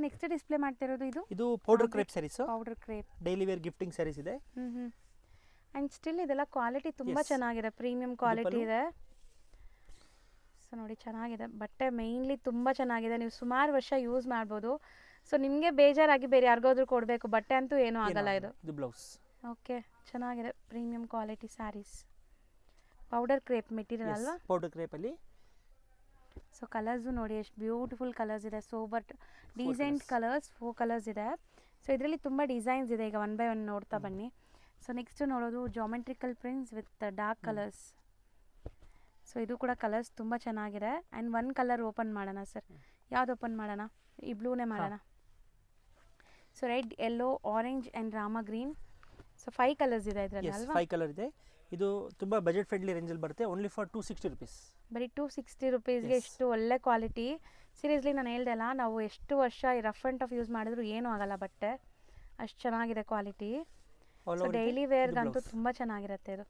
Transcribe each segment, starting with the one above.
Next display ಮಾಡ್ತಿರೋದು ಇದು powder crepe sarees, powder crepe daily wear gifting sarees ಇದೆ. ಆ್ಯಂಡ್ ಸ್ಟಿಲ್ ಇದೆಲ್ಲ ಕ್ವಾಲಿಟಿ ತುಂಬ ಚೆನ್ನಾಗಿದೆ, ಪ್ರೀಮಿಯಂ ಕ್ವಾಲಿಟಿ ಇದೆ. ಸೊ ನೋಡಿ ಚೆನ್ನಾಗಿದೆ ಬಟ್ಟೆ, ಮೇಯ್ನ್ಲಿ ತುಂಬ ಚೆನ್ನಾಗಿದೆ, ನೀವು ಸುಮಾರು ವರ್ಷ ಯೂಸ್ ಮಾಡ್ಬೋದು. ಸೊ ನಿಮಗೆ ಬೇಜಾರಾಗಿ ಬೇರೆ ಯಾರಿಗಾದ್ರೂ ಕೊಡಬೇಕು, ಬಟ್ಟೆ ಅಂತೂ ಏನೂ ಆಗಲ್ಲ. ಇದು ಬ್ಲೌಸ್ ಓಕೆ ಚೆನ್ನಾಗಿದೆ, premium quality sarees, powder crepe material ಅಲ್ವಾ? ಪೌಡರ್ ಕ್ರೇಪಲ್ಲಿ. ಸೊ ಕಲರ್ಸು ನೋಡಿ ಎಷ್ಟು ಬ್ಯೂಟಿಫುಲ್ ಕಲರ್ಸ್ ಇದೆ, ಸೋಬರ್ ಡಿಸೈನ್ಡ್ ಕಲರ್ಸ್ 4 ಕಲರ್ಸ್ ಇದೆ. ಸೊ ಇದರಲ್ಲಿ ತುಂಬ ಡಿಸೈನ್ಸ್ ಇದೆ, ಈಗ 1 by 1 ನೋಡ್ತಾ ಬನ್ನಿ. ಸೊ ನೆಕ್ಸ್ಟ್ ನೋಡೋದು geometrical prints with dark colours. So ಇದು ಕೂಡ ಕಲರ್ಸ್ ತುಂಬ ಚೆನ್ನಾಗಿದೆ. ಆ್ಯಂಡ್ 1 ಕಲರ್ ಓಪನ್ ಮಾಡೋಣ ಸರ್, ಯಾವ್ದು ಓಪನ್ ಮಾಡೋಣ? ಈ ಬ್ಲೂನೇ ಮಾಡೋಣ. So red, yellow, orange and Rama green. So 5 colours ಇದೆ ಇದರಲ್ಲಿ ಅಲ್ವಾ? 5 ಕಲರ್ ಇದೆ. ಇದು ತುಂಬ ಬಜೆಟ್ ಫ್ರೆಂಡ್ಲಿ ರೇಂಜಲ್ಲಿ ಬರುತ್ತೆ, ಓನ್ಲಿ ಫಾರ್ 260 rupees. ಬರೀ 260 rupeesಗೆ ಎಷ್ಟು ಒಳ್ಳೆ ಕ್ವಾಲಿಟಿ. ಸೀರಿಯಸ್ಲಿ ನಾನು ಹೇಳ್ದೆ ಅಲ್ಲ, ನಾವು ಎಷ್ಟು ವರ್ಷ ರಫ್ ಆ್ಯಂಡ್ ಟಫ್ ಯೂಸ್ ಮಾಡಿದ್ರು ಏನೂ ಆಗಲ್ಲ ಬಟ್ಟೆ, ಅಷ್ಟು ಚೆನ್ನಾಗಿದೆ ಕ್ವಾಲಿಟಿ. ಸೊ ಡೈಲಿ ವೇರ್ಗಂತೂ ತುಂಬ ಚೆನ್ನಾಗಿರುತ್ತೆ ಇದು.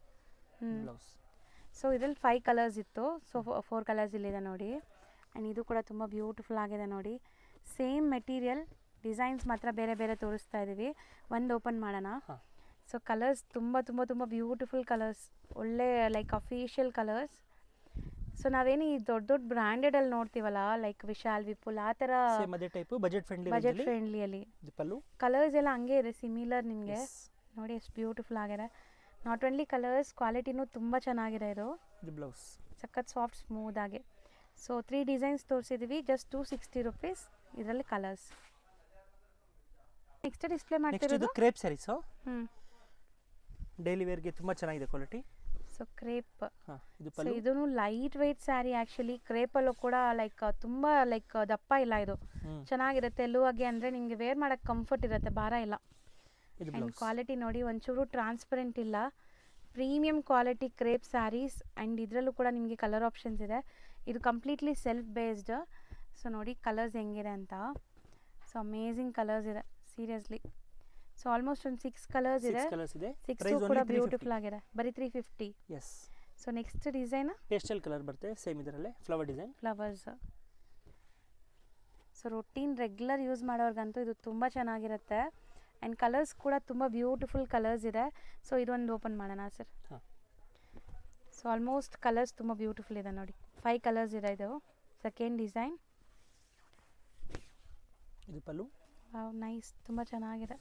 ಸೊ ಇದರಲ್ಲಿ 5 ಕಲರ್ಸ್ ಇತ್ತು, ಸೊ 4 ಕಲರ್ಸ್ ಇಲ್ಲಿದೆ ನೋಡಿ. ಆ್ಯಂಡ್ ಇದು ಕೂಡ ತುಂಬ ಬ್ಯೂಟಿಫುಲ್ ಆಗಿದೆ ನೋಡಿ. ಸೇಮ್ ಮೆಟೀರಿಯಲ್, ಡಿಸೈನ್ಸ್ ಮಾತ್ರ ಬೇರೆ ಬೇರೆ ತೋರಿಸ್ತಾ ಇದ್ದೀವಿ. ಒಂದು ಓಪನ್ ಮಾಡೋಣ. ಸೊ ಕಲರ್ಸ್ ತುಂಬ ತುಂಬ ತುಂಬ ಬ್ಯೂಟಿಫುಲ್ ಕಲರ್ಸ್, ಒಳ್ಳೆ ಲೈಕ್ ಅಫಿಷಿಯಲ್ ಕಲರ್ಸ್. ಸೊ ನಾವೇನು ಈ ದೊಡ್ಡ ದೊಡ್ಡ ಬ್ರ್ಯಾಂಡೆಡಲ್ಲಿ ನೋಡ್ತೀವಲ್ಲ, ಲೈಕ್ ವಿಶಾಲ್, ವಿಪುಲ್, ಆ ಥರ ಬಜೆಟ್ ಫ್ರೆಂಡ್ಲಿಯಲ್ಲಿ ಕಲರ್ಸ್ ಎಲ್ಲ ಹಂಗೆ ಇದೆ, ಸಿಮಿಲರ್ ನಿಮಗೆ ನೋಡಿ ಎಷ್ಟು ಬ್ಯೂಟಿಫುಲ್ ಆಗಿದೆ. ನಾಟ್ ಓನ್ಲಿ ಕಲರ್ಸ್, ಕ್ವಾಲಿಟಿನೂ ತುಂಬ ಚೆನ್ನಾಗಿದೆ. ಇದು ಬ್ಲೌಸ್ ಸಖತ್ ಸಾಫ್ಟ್ ಸ್ಮೂತ್ ಆಗಿ. ಸೊ 3 ಡಿಸೈನ್ಸ್ ತೋರಿಸಿದ್ವಿ, ಜಸ್ಟ್ 260 rupees. ಇದರಲ್ಲಿ ಕಲರ್ಸ್. ನೆಕ್ಸ್ಟ್ ಡಿಸ್ಪ್ಲೇ ಮಾಡ್ತಿರೋದು ಕ್ರೇಪ್ ಸ್ಯಾರೀಸ್, ಡೈಲಿ ವೇರ್ಗೆ ತುಂಬ ಚೆನ್ನಾಗಿದೆ ಕ್ವಾಲಿಟಿ. ಸೊ ಕ್ರೇಪ್, ಸೊ ಇದೂ ಲೈಟ್ ವೆಯ್ಟ್ ಸ್ಯಾರಿ ಆ್ಯಕ್ಚುಲಿ. ಕ್ರೇಪಲ್ಲೂ ಕೂಡ ಲೈಕ್ ತುಂಬ ಲೈಕ್ ದಪ್ಪ ಇಲ್ಲ, ಇದು ಚೆನ್ನಾಗಿರುತ್ತೆ ತೆಳುವಾಗಿ, ಅಂದರೆ ನಿಮಗೆ ವೇರ್ ಮಾಡೋಕ್ಕೆ ಕಂಫರ್ಟ್ ಇರುತ್ತೆ, ಭಾರ ಇಲ್ಲ. ಆ್ಯಂಡ್ ಕ್ವಾಲಿಟಿ ನೋಡಿ, ಒಂಚೂರು ಟ್ರಾನ್ಸ್ಪರೆಂಟ್ ಇಲ್ಲ, premium quality crepe sarees. And ಇದರಲ್ಲೂ ಕೂಡ ನಿಮಗೆ ಕಲರ್ ಆಪ್ಷನ್ಸ್ ಇದೆ. ಇದು ಕಂಪ್ಲೀಟ್ಲಿ ಸೆಲ್ಫ್ ಬೇಸ್ಡ್. ಸೊ ನೋಡಿ ಕಲರ್ಸ್ ಹೆಂಗಿದೆ ಅಂತ. ಸೊ ಅಮೇಝಿಂಗ್ ಕಲರ್ಸ್ ಇದೆ ಸೀರಿಯಸ್ಲಿ. ಸೊ ಆಲ್ಮೋಸ್ಟ್ ಒಂದು 6 ಕಲರ್ಸ್ ಇದೆ. 6 ಕೂಡ ಬ್ಯೂಟಿಫುಲ್ ಆಗಿದೆ, ಬರೀ 350. So next design pastel colour ಬರುತ್ತೆ, ಸೇಮ್ ಇದರಲ್ಲೇ flower design, flowers. So routine regular use ಮಾಡೋರ್ಗಂತೂ ಇದು ತುಂಬ ಚೆನ್ನಾಗಿರುತ್ತೆ. ಆ್ಯಂಡ್ ಕಲರ್ಸ್ ಕೂಡ ತುಂಬ ಬ್ಯೂಟಿಫುಲ್ ಕಲರ್ಸ್ ಇದೆ. ಸೊ ಇದೊಂದು ಓಪನ್ ಮಾಡೋಣ ಸರ್. ಸೊ ಆಲ್ಮೋಸ್ಟ್ ಕಲರ್ಸ್ ತುಂಬ ಬ್ಯೂಟಿಫುಲ್ ಇದೆ ನೋಡಿ, 5 ಕಲರ್ಸ್ ಇದೆ. ಇದು ಸೆಕೆಂಡ್ ಡಿಸೈನ್. ಇದು ಪಲ್ಲು. ವಾವ್ ನೈಸ್, ತುಂಬ ಚೆನ್ನಾಗಿದೆ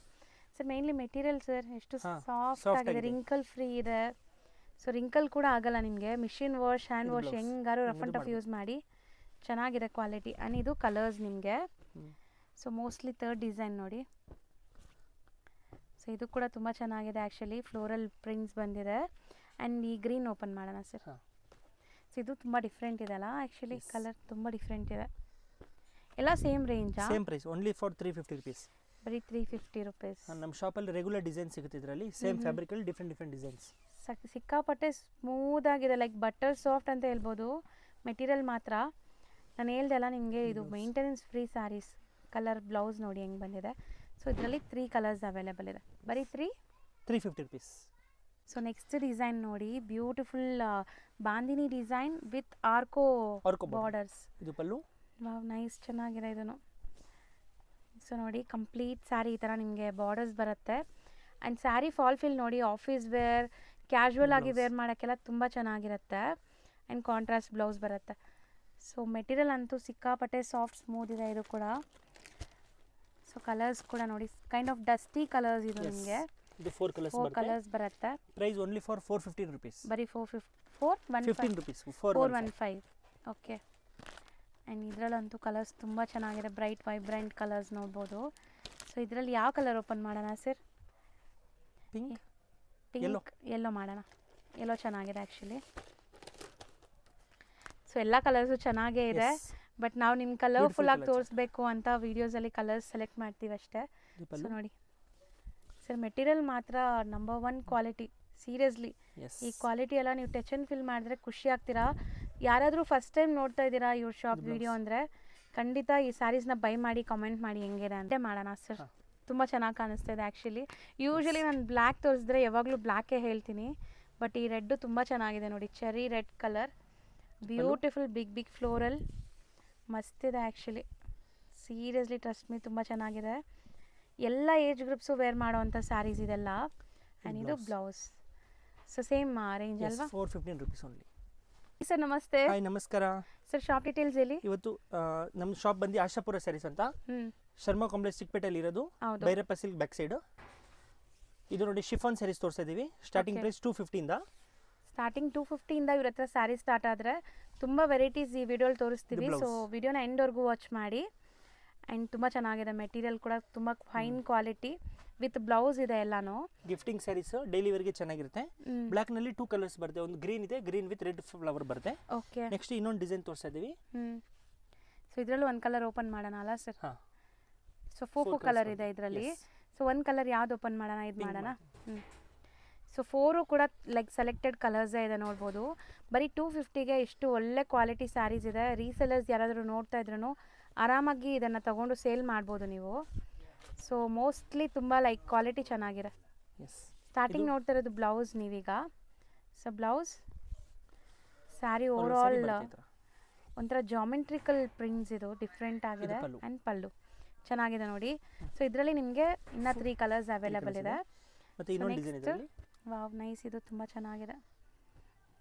ಸರ್. ಮೇನ್ಲಿ ಮೆಟೀರಿಯಲ್ ಸರ್ ಎಷ್ಟು ಸಾಫ್ಟ್ ಆಗಿದೆ, ರಿಂಕಲ್ ಫ್ರೀ ಇದೆ. ಸೊ ರಿಂಕಲ್ ಕೂಡ ಆಗಲ್ಲ ನಿಮಗೆ, ಮಿಷಿನ್ ವಾಶ್, ಹ್ಯಾಂಡ್ ವಾಶ್ ಹೆಂಗಾರು ರಫ್ ಆ್ಯಂಡ್ ಟಫ್ ಯೂಸ್ ಮಾಡಿ ಚೆನ್ನಾಗಿದೆ ಕ್ವಾಲಿಟಿ. ಆ್ಯಂಡ್ ಇದು ಕಲರ್ಸ್ ನಿಮಗೆ. ಸೊ ಮೋಸ್ಟ್ಲಿ 3rd ಡಿಸೈನ್ ನೋಡಿ. ಸೊ ಇದು ಕೂಡ ತುಂಬ ಚೆನ್ನಾಗಿದೆ ಆ್ಯಕ್ಚುಲಿ, ಫ್ಲೋರಲ್ ಪ್ರಿಂಟ್ಸ್ ಬಂದಿದೆ. ಆ್ಯಂಡ್ ಈ ಗ್ರೀನ್ ಓಪನ್ ಮಾಡೋಣ ಸರ್. ಸೊ ಇದು ತುಂಬ ಡಿಫ್ರೆಂಟ್ ಇದೆ ಅಲ್ಲ ಆ್ಯಕ್ಚುಲಿ, ಕಲರ್ ತುಂಬ ಡಿಫ್ರೆಂಟ್ ಇದೆ. ಎಲ್ಲ ಸೇಮ್ ರೇಂಜಾ? Same price, only for 350 rupees. ಬರೀ 350 rupees. ನಮ್ಮ ಶಾಪಲ್ಲಿ ರೆಗ್ಯುಲರ್ ಡಿಸೈನ್ ಸಿಗುತ್ತೆ ಇದರಲ್ಲಿ, ಸೇಮ್ ಫ್ಯಾಬ್ರಿಕಲ್ಲಿ ಡಿಫ್ರೆಂಟ್ ಡಿಸೈನ್ಸ್. ಸಿಕ್ಕಾಪಟ್ಟೆ ಸ್ಮೂತ್ ಆಗಿದೆ, ಲೈಕ್ ಬಟರ್ ಸಾಫ್ಟ್ ಅಂತ ಹೇಳ್ಬೋದು. ಮೆಟೀರಿಯಲ್ ಮಾತ್ರ ನಾನು ಹೇಳ್ದೆ ಅಲ್ಲ ನಿಮಗೆ, ಇದು maintenance free sarees. Colour blouse ನೋಡಿ ಹೆಂಗೆ ಬಂದಿದೆ. ಸೊ ಇದರಲ್ಲಿ 3 ಕಲರ್ಸ್ ಅವೈಲೇಬಲ್ ಇದೆ, ಬರೀ 350 rupees. ಸೊ ನೆಕ್ಸ್ಟ್ ಡಿಸೈನ್ ನೋಡಿ, ಬ್ಯೂಟಿಫುಲ್ ಬಾಂದಿನಿ ಡಿಸೈನ್ ವಿತ್ ಆರ್ಕೋ ಬಾರ್ಡರ್ಸ್. ಇದು ಪಲ್ಲು. ವಾವ್ ನೈಸ್, ಚೆನ್ನಾಗಿದೆ ಇದನ್ನು. ಸೊ ನೋಡಿ ಕಂಪ್ಲೀಟ್ ಸ್ಯಾರಿ ಈ ಥರ ನಿಮಗೆ ಬಾರ್ಡರ್ಸ್ ಬರುತ್ತೆ. ಆ್ಯಂಡ್ ಸ್ಯಾರಿ ಫಾಲ್ ಫಿಲ್ ನೋಡಿ, ಆಫೀಸ್ ವೇರ್, ಕ್ಯಾಶುವಲ್ ಆಗಿ ವೇರ್ ಮಾಡೋಕ್ಕೆಲ್ಲ ತುಂಬ ಚೆನ್ನಾಗಿರುತ್ತೆ. ಆ್ಯಂಡ್ ಕಾಂಟ್ರಾಸ್ಟ್ ಬ್ಲೌಸ್ ಬರುತ್ತೆ. ಸೊ ಮೆಟೀರಿಯಲ್ ಅಂತೂ ಸಿಕ್ಕಾಪಟ್ಟೆ ಸಾಫ್ಟ್ ಸ್ಮೂತ್ ಇದೆ ಇದು ಕೂಡ. ಸೊ ಕಲರ್ಸ್ ಕೂಡ ನೋಡಿ, ಕೈಂಡ್ ಆಫ್ ಡಸ್ಟಿ ಕಲರ್ಸ್ ಇದು ನಿಮಗೆ. ಇದು 4 ಕಲರ್ಸ್ ಬರುತ್ತೆ. Price only for 415 rupees. ಬರೀ 415 rupees. 415. ಓಕೆ. ಆ್ಯಂಡ್ ಇದರಲ್ಲಂತೂ ಕಲರ್ಸ್ ತುಂಬ ಚೆನ್ನಾಗಿದೆ, ಬ್ರೈಟ್ ವೈಬ್ರೆಂಟ್ ಕಲರ್ಸ್ ನೋಡ್ಬೋದು. ಸೊ ಇದರಲ್ಲಿ ಯಾವ ಕಲರ್ ಓಪನ್ ಮಾಡೋಣ ಸರ್? ಪಿಂಕ್, ಯೆಲ್ಲೋ ಮಾಡೋಣ. ಯೆಲ್ಲೋ ಚೆನ್ನಾಗಿದೆ ಆ್ಯಕ್ಚುಲಿ. ಸೊ ಎಲ್ಲ ಕಲರ್ಸು ಚೆನ್ನಾಗೇ ಇದೆ, ಬಟ್ ನಾವು ನಿಮ್ಗೆ ಕಲರ್ಫುಲ್ಲಾಗಿ ತೋರಿಸ್ಬೇಕು ಅಂತ ವೀಡಿಯೋಸಲ್ಲಿ ಕಲರ್ಸ್ ಸೆಲೆಕ್ಟ್ ಮಾಡ್ತೀವಿ ಅಷ್ಟೇ. ಸೊ ನೋಡಿ ಸರ್, ಮೆಟೀರಿಯಲ್ ಮಾತ್ರ ನಂಬರ್ 1 ಕ್ವಾಲಿಟಿ ಸೀರಿಯಸ್ಲಿ. ಈ ಕ್ವಾಲಿಟಿ ಎಲ್ಲ ನೀವು ಟಚ್ ಆ್ಯಂಡ್ ಫೀಲ್ ಮಾಡಿದ್ರೆ ಖುಷಿ ಆಗ್ತೀರಾ. ಯಾರಾದರೂ ಫಸ್ಟ್ ಟೈಮ್ ನೋಡ್ತಾ ಇದ್ದೀರಾ ಇವ್ರ ಶಾಪ್ ವಿಡಿಯೋ ಅಂದರೆ ಖಂಡಿತ ಈ ಸ್ಯಾರೀಸ್ನ ಬೈ ಮಾಡಿ ಕಮೆಂಟ್ ಮಾಡಿ ಹೆಂಗಿದೆ ಅಂತ ಮಾಡೋಣ ಸರ್. ತುಂಬ ಚೆನ್ನಾಗಿ ಕಾಣಿಸ್ತಾ ಇದೆ ಆ್ಯಕ್ಚುಲಿ. ಯೂಶ್ವಲಿ ನಾನು ಬ್ಲ್ಯಾಕ್ ತೋರಿಸಿದ್ರೆ ಯಾವಾಗಲೂ ಬ್ಲ್ಯಾಕೇ ಹೇಳ್ತೀನಿ, ಬಟ್ ಈ ರೆಡ್ಡು ತುಂಬ ಚೆನ್ನಾಗಿದೆ ನೋಡಿ, cherry red colour, beautiful big floral, ಮಸ್ತಿದೆ ಆ್ಯಕ್ಚುಲಿ. ಸೀರಿಯಸ್ಲಿ ಟ್ರಸ್ಟ್ ಮೀ ತುಂಬ ಚೆನ್ನಾಗಿದೆ. ಎಲ್ಲ ಏಜ್ ಗ್ರೂಪ್ಸು ವೇರ್ ಮಾಡೋವಂಥ ಸ್ಯಾರೀಸ್ ಇದೆಲ್ಲ. ಆ್ಯಂಡ್ ಇದು ಬ್ಲೌಸ್. ಸೊ ಸೇಮ್ ರೇಂಜ್ ಅಲ್ವಾ? 415 rupees only. ಸರ್ ನಮಸ್ತೆ. ಹಾಯ್ ನಮಸ್ಕಾರ ಸರ್ ಶಾಪ್ ಡೀಟೇಲ್ಸ್ ಹೇಳಿ. ಇವತ್ತು ನಮ್ಮ ಶಾಪ್ ಬಂದು ಆಶಾಪುರ ಸ್ಯಾರೀಸ್ ಅಂತ, ಶರ್ಮಾ ಕಾಂಪ್ಲೆಕ್ಸ್ ಚಿಕ್ಕಪೇಟೆಯಲ್ಲಿ ಇರೋದು, ಹೌದು. Bhyrappa silk back side. ಇದು ನೋಡಿ ಶಿಫಾನ್ ಸ್ಯಾರೀಸ್ ತೋರಿಸ್ತಾ ಇದೀವಿ. ಸ್ಟಾರ್ಟಿಂಗ್ ಪ್ರೈಸ್ 250 ಇಂದ. ಸ್ಟಾರ್ಟಿಂಗ್ 250 ಇಂದ ಇವ್ರ ಹತ್ರ ಸ್ಯಾರಿ ಸ್ಟಾರ್ಟ್ ಆದರೆ ತುಂಬ ವೆರೈಟೀಸ್ ಈ ವಿಡಿಯೋಲಿ ತೋರಿಸ್ತೀವಿ. ಸೊ ವಿಡಿಯೋನ ಎಂಡ್ವರೆಗೂ ವಾಚ್ ಮಾಡಿ. ಆ್ಯಂಡ್ ತುಂಬ ಚೆನ್ನಾಗಿದೆ, ಮೆಟೀರಿಯಲ್ ಕೂಡ ತುಂಬ ಫೈನ್ ಕ್ವಾಲಿಟಿ ವಿತ್ ಬ್ಲೌಸ್ ಇದೆ ಎಲ್ಲಾನು. ಗಿಫ್ಟಿಂಗ್ ಸ್ಯಾರೀಸ್ ಡೈಲಿ ವೇರ್ಗೆ ಚೆನ್ನಾಗಿರುತ್ತೆ. ಬ್ಲ್ಯಾಕ್ ನಲ್ಲಿ 2 ಕಲರ್ಸ್ ಬರುತ್ತೆ. ಒಂದು ಗ್ರೀನ್ ಇದೆ, ಗ್ರೀನ್ ವಿತ್ ರೆಡ್ ಫ್ಲವರ್ ಬರುತ್ತೆ. ಓಕೆ. ನೆಕ್ಸ್ಟ್ ಇನ್ನೊಂದು ಡಿಸೈನ್ ತೋರಿಸ್ತಾ ಇದೀವಿ. ಸೊ ಇದರಲ್ಲೂ ಒಂದು ಕಲರ್ ಓಪನ್ ಮಾಡೋಣ ಅಲ್ಲ ಸರ್? ಹಾಂ. ಸೊ ಫೋರ್ ಕಲರ್ ಇದೆ ಇದರಲ್ಲಿ. ಸೊ ಒಂದು ಕಲರ್ ಯಾವ್ದು ಓಪನ್ ಮಾಡೋಣ? ಇದು ಮಾಡೋಣ. ಸೊ 4 ಕೂಡ ಲೈಕ್ ಸೆಲೆಕ್ಟೆಡ್ ಕಲರ್ಸೇ ಇದೆ, ನೋಡ್ಬೋದು. ಬರೀ 250ಗೆ ಇಷ್ಟು ಒಳ್ಳೆ ಕ್ವಾಲಿಟಿ ಸ್ಯಾರೀಸ್ ಇದೆ. ರೀಸೆಲರ್ಸ್ ಯಾರಾದರೂ ನೋಡ್ತಾ ಇದ್ರೂ ಆರಾಮಾಗಿ ಇದನ್ನು ತೊಗೊಂಡು ಸೇಲ್ ಮಾಡ್ಬೋದು ನೀವು. ಸೊ ಮೋಸ್ಟ್ಲಿ ತುಂಬ ಲೈಕ್ ಕ್ವಾಲಿಟಿ ಚೆನ್ನಾಗಿದೆ. ಸ್ಟಾರ್ಟಿಂಗ್ ನೋಡ್ತಾ ಇರೋದು ಬ್ಲೌಸ್ ನೀವೀಗ. So blouse saree over all ಒಂಥರ ಜಾಮೆಟ್ರಿಕಲ್ ಪ್ರಿಂಟ್ಸ್, ಇದು ಡಿಫ್ರೆಂಟ್ ಆಗಿದೆ. ಆ್ಯಂಡ್ ಪಲ್ಲು ಚೆನ್ನಾಗಿದೆ ನೋಡಿ. ಸೊ ಇದರಲ್ಲಿ ನಿಮಗೆ ಇನ್ನೂ 3 ಕಲರ್ಸ್ ಅವೈಲೇಬಲ್ ಇದೆ. Wow, nice. ಇದು ತುಂಬ ಚೆನ್ನಾಗಿದೆ.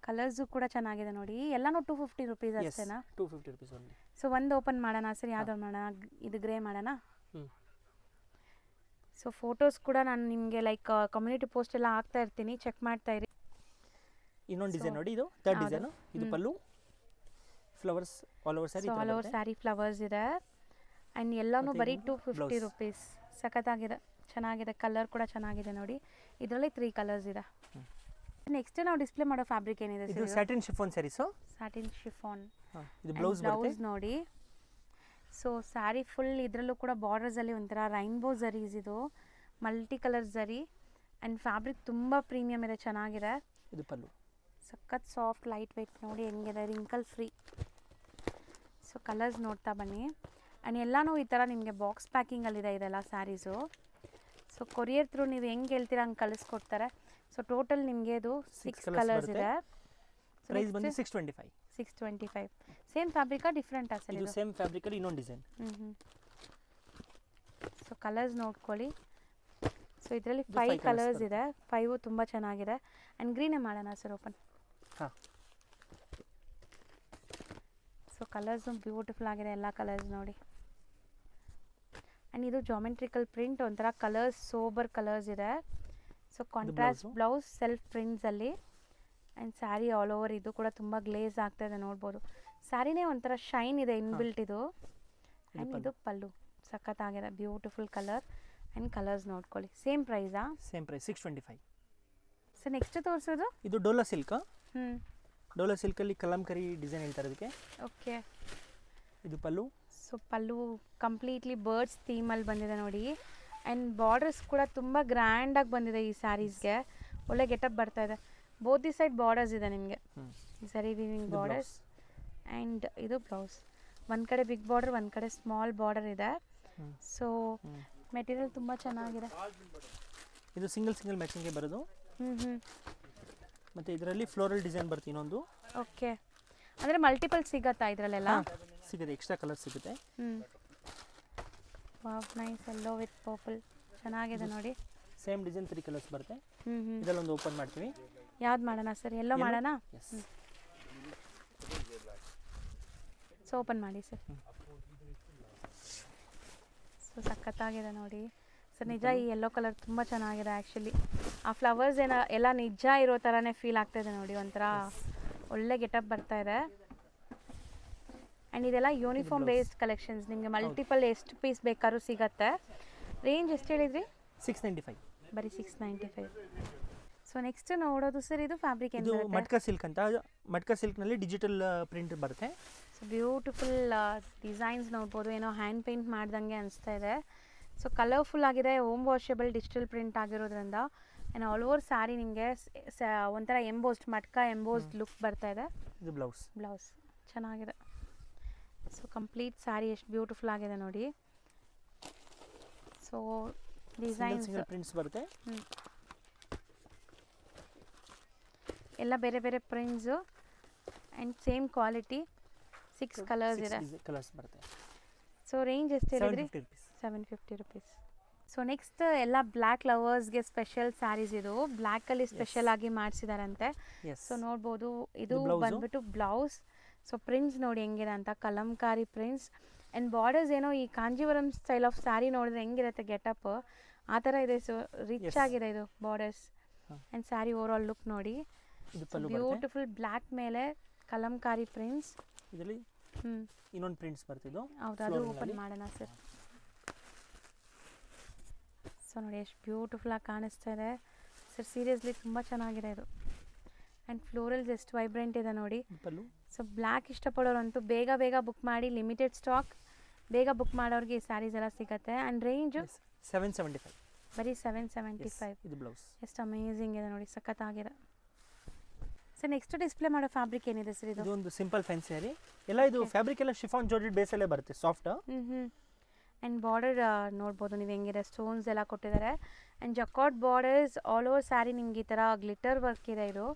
ಕಲರ್ಸು ಕೂಡ ಚೆನ್ನಾಗಿದೆ ನೋಡಿ. ಎಲ್ಲನೂ 250 ರುಪೀಸ್ ಅಷ್ಟೇನಾ? 250 rupees only. ಸೊ ಒಂದು ಓಪನ್ ಮಾಡೋಣ ಸರ್, ಯಾವ್ದು ಮಾಡೋಣ? ಇದು ಗ್ರೇ ಮಾಡೋಣ. ಸೊ ಫೋಟೋಸ್ ಕೂಡ ನಾನು ನಿಮಗೆ ಲೈಕ್ ಕಮ್ಯುನಿಟಿ ಪೋಸ್ಟ್ ಎಲ್ಲ ಹಾಕ್ತಾ ಇರ್ತೀನಿ, ಚೆಕ್ ಮಾಡ್ತಾ ಇರಿ. ಇನ್ನೊಂದು ಡಿಸೈನ್ ನೋಡಿ, ಇದು ಥರ್ಡ್ ಡಿಸೈನ್. ಇದು pallu, flowers all over saree. All over saree flowers ಇದೆ. ಆ್ಯಂಡ್ ಎಲ್ಲನೂ ಬರೀ 250 ರುಪೀಸ್. ಸಖತ್ತಾಗಿದೆ, ಚೆನ್ನಾಗಿದೆ. ಕಲರ್ ಕೂಡ ಚೆನ್ನಾಗಿದೆ ನೋಡಿ. ಇದರಲ್ಲಿ 3 ಕಲರ್ಸ್ ಇದೆ. ನೆಕ್ಸ್ಟ್ ನಾವು ಡಿಸ್ಪ್ಲೇ ಮಾಡೋ ಫ್ಯಾಬ್ರಿಕ್ ಏನಿದೆ? ಇದು satin chiffon sarees. Satin chiffon. ಇದು ಬ್ಲೌಸ್ ನೋಡಿ. ಸೊ ಸ್ಯಾರಿ ಫುಲ್ ಇದರಲ್ಲೂ ಕೂಡ ಬಾರ್ಡರ್ಸಲ್ಲಿ ಒಂಥರ ರೈನ್ಬೋ ಝರೀಸ್, ಇದು multi colour zari. And fabric ತುಂಬ ಪ್ರೀಮಿಯಮ್ ಇದೆ, ಚೆನ್ನಾಗಿದೆ. ಇದು ಪಲ್ಲು, ಸಖತ್ ಸಾಫ್ಟ್ ಲೈಟ್ ವೆಯ್ಟ್ ನೋಡಿ ಹೆಂಗಿದೆ, ರಿಂಕಲ್ ಫ್ರೀ. ಸೊ ಕಲರ್ಸ್ ನೋಡ್ತಾ ಬನ್ನಿ. ಆ್ಯಂಡ್ ಎಲ್ಲನೂ ಈ ಥರ ನಿಮಗೆ ಬಾಕ್ಸ್ ಪ್ಯಾಕಿಂಗಲ್ಲಿದೆ ಇದೆಲ್ಲ ಸ್ಯಾರೀಸು. ಸೊ ಕೊರಿಯರ್ ಥ್ರೂ ನೀವು ಹೆಂಗೆ ಹೇಳ್ತೀರಾ ಹಂಗೆ ಕಳಿಸ್ಕೊಡ್ತಾರೆ. ಸೊ ಟೋಟಲ್ ನಿಮಗೆ ಇದು 6 ಕಲರ್ಸ್ ಇದೆ. ಪ್ರೈಸ್ ಬಂದು 625. 625. ಸೇಮ್ ಫ್ಯಾಬ್ರಿಕಾ ಡಿಫ್ರೆಂಟಾ ಸರ್? ಇದು ಸೇಮ್ ಫ್ಯಾಬ್ರಿಕಲ್ಲಿ ಇನ್ನೊಂದು ಡಿಸೈನ್. ಸೊ ಕಲರ್ಸ್ ನೋಡ್ಕೊಳ್ಳಿ. ಸೊ ಇದರಲ್ಲಿ 5 ಕಲರ್ಸ್ ಇದೆ. 5 ತುಂಬ ಚೆನ್ನಾಗಿದೆ. ಆ್ಯಂಡ್ ಗ್ರೀನೇ ಮಾಡೋಣ ಸರ್ ಓಪನ್. ಹಾಂ. ಸೊ ಕಲರ್ಸು ಬ್ಯೂಟಿಫುಲ್ ಆಗಿದೆ, ಎಲ್ಲ ಕಲರ್ಸ್ ನೋಡಿ. ಆ್ಯಂಡ್ ಇದು ಜಾಮೆಟ್ರಿಕಲ್ ಪ್ರಿಂಟ್, ಒಂಥರ ಕಲರ್ಸ್ ಸೋಬರ್ ಕಲರ್ಸ್ ಇದೆ. ಸೊ ಕಾಂಟ್ರಾಸ್ಟ್ ಬ್ಲೌಸ್ ಸೆಲ್ಫ್ ಪ್ರಿಂಟ್ಸಲ್ಲಿ. ಆ್ಯಂಡ್ ಸ್ಯಾರಿ ಆಲ್ ಓವರ್ ಇದು ಕೂಡ ತುಂಬ ಗ್ಲೇಸ್ ಆಗ್ತಾ ಇದೆ, ನೋಡ್ಬೋದು. ಸ್ಯಾರಿನೇ ಒಂಥರ ಶೈನ್ ಇದೆ ಇನ್ಬಿಲ್ಟ್ ಇದು. ಆ್ಯಂಡ್ ಇದು ಪಲ್ಲು, ಸಖತ್ತಾಗಿದೆ, ಬ್ಯೂಟಿಫುಲ್ ಕಲರ್. ಆ್ಯಂಡ್ ಕಲರ್ಸ್ ನೋಡ್ಕೊಳ್ಳಿ. ಸೇಮ್ ಪ್ರೈಸಾ? Same price 625. ಸೊ ನೆಕ್ಸ್ಟ್ ತೋರಿಸೋದು ಇದು ಡೋಲಾ ಸಿಲ್ಕ್. ಡೋಲಾ ಸಿಲ್ಕಲ್ಲಿ ಕಲಂಕರಿ ಡಿಸೈನ್ ಹೇಳ್ತಾರೆ ಇದಕ್ಕೆ. ಓಕೆ. ಇದು pallu. So pallu completely birds ಥೀಮಲ್ಲಿ ಬಂದಿದೆ ನೋಡಿ. ಆ್ಯಂಡ್ ಬಾರ್ಡರ್ಸ್ ಕೂಡ ತುಂಬ ಗ್ರ್ಯಾಂಡಾಗಿ ಬಂದಿದೆ ಈ ಸ್ಯಾರೀಸ್ಗೆ. ಒಳ್ಳೆ ಗೆಟಪ್ ಬರ್ತಾ ಇದೆ. ಬೋತ್ ದಿ ಸೈಡ್ ಬಾರ್ಡರ್ಸ್ ಇದೆ ನಿಮಗೆ, ಸರಿ ವೀವಿಂಗ್ ಬಾರ್ಡರ್ಸ್. ಆ್ಯಂಡ್ ಇದು ಬ್ಲೌಸ್. ಒಂದು ಕಡೆ ಬಿಗ್ ಬಾರ್ಡರ್, ಒಂದು ಕಡೆ ಸ್ಮಾಲ್ ಬಾರ್ಡರ್ ಇದೆ. ಸೊ ಮೆಟೀರಿಯಲ್ ತುಂಬ ಚೆನ್ನಾಗಿದೆ. ಇದು ಸಿಂಗಲ್ ಮ್ಯಾಚಿಂಗ್ಗೆ ಬರೋದು. ಮತ್ತು ಇದರಲ್ಲಿ ಫ್ಲೋರಲ್ ಡಿಸೈನ್ ಬರುತ್ತೆ ಇನ್ನೊಂದು. ಓಕೆ. ಅಂದರೆ ಮಲ್ಟಿಪಲ್ ಸಿಗತ್ತಾ ಇದರಲ್ಲೆಲ್ಲ? ಸಿಗುತ್ತೆ, ಎಕ್ಸ್ಟ್ರಾ ಕಲರ್ ಸಿಗುತ್ತೆ. Wow, nice. Yellow with purple ಚೆನ್ನಾಗಿದೆ ನೋಡಿ. ಸೇಮ್ ಡಿಸೈನ್ 3 ಕಲರ್ಸ್ ಬರುತ್ತೆ. ಇದರಲ್ಲಿ ಒಂದು ಓಪನ್ ಮಾಡ್ತೀವಿ. ಯಾವ್ದು ಮಾಡೋಣ ಸರ್? ಎಲ್ಲೋ ಮಾಡೋಣ. ಸೊ ಓಪನ್ ಮಾಡಿ ಸರ್. ಸೊ ಸಖತ್ತಾಗಿದೆ ನೋಡಿ ಸರ್. ನಿಜ ಈ ಯೆಲ್ಲೋ ಕಲರ್ ತುಂಬ ಚೆನ್ನಾಗಿದೆ ಆ್ಯಕ್ಚುಲಿ. ಆ ಫ್ಲವರ್ಸ್ ಎಲ್ಲ ನಿಜ ಇರೋ ಥರನೇ ಫೀಲ್ ಆಗ್ತಾಯಿದೆ ನೋಡಿ. ಒಂಥರ ಒಳ್ಳೆ ಗೆಟಪ್ ಬರ್ತಾ ಇದೆ. ಆ್ಯಂಡ್ ಇದೆಲ್ಲ ಯೂನಿಫಾರ್ಮ್ ಬೇಸ್ಡ್ ಕಲೆಕ್ಷನ್ಸ್. ನಿಮಗೆ ಮಲ್ಟಿಪಲ್ ಎಷ್ಟು ಪೀಸ್ ಬೇಕಾದ್ರೂ ಸಿಗತ್ತೆ. ರೇಂಜ್ ಎಷ್ಟು ಹೇಳಿದ್ರಿ? 695. ಬರೀ 695. ಸೊ ನೆಕ್ಸ್ಟ್ ನೋಡೋದು ಸರ್, ಇದು ಫ್ಯಾಬ್ರಿಕ್ ಏನು? ಇದು ಮಟ್ಕಾ ಸಿಲ್ಕ್ ಅಂತ. ಮಟ್ಕಾ ಸಿಲ್ಕ್ನಲ್ಲಿ ಡಿಜಿಟಲ್ ಪ್ರಿಂಟ್ ಬರುತ್ತೆ. ಸೊ ಬ್ಯೂಟಿಫುಲ್ ಡಿಸೈನ್ಸ್ ನೋಡ್ಬೋದು. ಏನೋ ಹ್ಯಾಂಡ್ ಪೇಂಟ್ ಮಾಡ್ದಂಗೆ ಅನಿಸ್ತಾ ಇದೆ. ಸೊ ಕಲರ್ಫುಲ್ ಆಗಿದೆ, ಹೋಮ್ ವಾಷೇಬಲ್ ಡಿಜಿಟಲ್ ಪ್ರಿಂಟ್ ಆಗಿರೋದ್ರಿಂದ. ಆ್ಯಂಡ್ ಆಲ್ ಓವರ್ ಸ್ಯಾರಿ ನಿಮಗೆ ಒಂಥರ ಎಂಬೋಸ್ಡ್, ಮಟ್ಕಾ ಎಂಬೋಸ್ಡ್ ಲುಕ್ ಬರ್ತಾ ಇದೆ. ಇದು ಬ್ಲೌಸ್. ಬ್ಲೌಸ್ ಚೆನ್ನಾಗಿದೆ. ಸೊ ಕಂಪ್ಲೀಟ್ ಸ್ಯಾರಿ ಎಷ್ಟು ಬ್ಯೂಟಿಫುಲ್ ಆಗಿದೆ ನೋಡಿ. ಸೊ ಡಿಸೈನ್ಸ್ ಪ್ರಿಂಟ್ಸ್ ಬರುತ್ತೆ. ಎಲ್ಲ ಬೇರೆ ಬೇರೆ prints and same quality. 6 colours ಇದೆ. ಕಲರ್ಸ್ ಬರುತ್ತೆ. ಸೊ ರೇಂಜ್ ಎಷ್ಟು ಹೇಳಿದ್ರಿ? 750 rupees. 750 ರುಪೀಸ್. ಸೊ ನೆಕ್ಸ್ಟ್ ಎಲ್ಲ ಬ್ಲ್ಯಾಕ್ ಲವರ್ಸ್ಗೆ ಸ್ಪೆಷಲ್ ಸ್ಯಾರೀಸ್ ಇದು. ಬ್ಲ್ಯಾಕಲ್ಲಿ ಸ್ಪೆಷಲ್ ಆಗಿ ಮಾಡಿಸಿದಾರಂತೆ. Yes. ಸೊ ನೋಡ್ಬೋದು ಇದು blouse. ಬಂದ್ಬಿಟ್ಟು ಬ್ಲೌಸ್. ಸೊ ಪ್ರಿಂಟ್ಸ್ ನೋಡಿ ಹೆಂಗಿದೆ ಅಂತ, ಕಲಂಕಾರಿ ಪ್ರಿಂಟ್ಸ್ ಆ್ಯಂಡ್ ಬಾರ್ಡರ್ಸ್ ಏನೋ ಈ ಕಾಂಜೀವರಂ ಸ್ಟೈಲ್ ಆಫ್ ಸ್ಯಾರಿ ನೋಡಿದ್ರೆ ಹೆಂಗಿರುತ್ತೆ ಗೆಟಪ್ ಆ ಥರ ಇದೆ. So rich Yes. ಆಗಿದೆ ಇದು borders and sari over all look ನೋಡಿ. ಇದು ಪಲ್ಲು ಬರುತ್ತೆ. ಬ್ಯೂಟಿಫುಲ್ ಬ್ಲ್ಯಾಕ್ ಮೇಲೆ ಕಲಂಕಾರಿ ಪ್ರಿಂಟ್ಸ್. ಇದರಲ್ಲಿ ಇನ್ನೊಂದು ಪ್ರಿಂಟ್ಸ್ ಬರ್ತಿದ್ದು. ಹೌದು, ಅದು ಓಪನ್ ಮಾಡೋಣ ಸರ್. ಸೊ ನೋಡಿ ಎಷ್ಟು ಬ್ಯೂಟಿಫುಲ್ಲಾಗಿ ಕಾಣಿಸ್ತಾ ಇದೆ ಸರ್. ಸೀರಿಯಸ್ಲಿ ತುಂಬ ಚೆನ್ನಾಗಿದೆ ಇದು. ಆ್ಯಂಡ್ ಫ್ಲೋರಲ್ಸ್ ಎಷ್ಟು ವೈಬ್ರೆಂಟ್ ಇದೆ ನೋಡಿ. ಪಲ್ಲು. ಸೊ ಬ್ಲ್ಯಾಕ್ ಇಷ್ಟಪಡೋರಂತೂ ಬೇಗ ಬೇಗ ಬುಕ್ ಮಾಡಿ, ಲಿಮಿಟೆಡ್ ಸ್ಟಾಕ್. ಬೇಗ ಬುಕ್ ಮಾಡೋರಿಗೆ ಈ ಸ್ಯಾರೀಸ್ ಎಲ್ಲ ಸಿಗುತ್ತೆ. And range 775. ಬರೀ 775. ಇದು ಬ್ಲೌಸ್. ಎಷ್ಟು ಅಮೇಝಿಂಗ್ ಇದೆ ನೋಡಿ, ಸಖತ್ತಾಗಿದೆ. ಸರ್ ನೆಕ್ಸ್ಟ್ ಡಿಸ್ಪ್ಲೇ ಮಾಡೋ ಫ್ಯಾಬ್ರಿಕ್ ಏನಿದೆ ಸರ್ ಇದು? ಒಂದು ಸಿಂಪಲ್ ಫ್ಯಾನ್ಸಿ ಸ್ಯಾರಿ. ಎಲ್ಲ ಇದು ಫ್ಯಾಬ್ರಿಕ್ ಎಲ್ಲ ಶಿಫಾನ್ ಜಾರ್ಜೆಟ್ ಬೇಸಲ್ಲೇ ಬರುತ್ತೆ, ಸಾಫ್ಟ್. ಆ್ಯಂಡ್ ಬಾರ್ಡರ್ ನೋಡ್ಬೋದು ನೀವು ಹೆಂಗಿದೆ, ಸ್ಟೋನ್ಸ್ ಎಲ್ಲ ಕೊಟ್ಟಿದ್ದಾರೆ. And jacquard borders all over sari ನಿಮ್ಗೆ ಈ ಥರ ಗ್ಲಿಟರ್ ವರ್ಕ್ ಇದೆ. ಇದು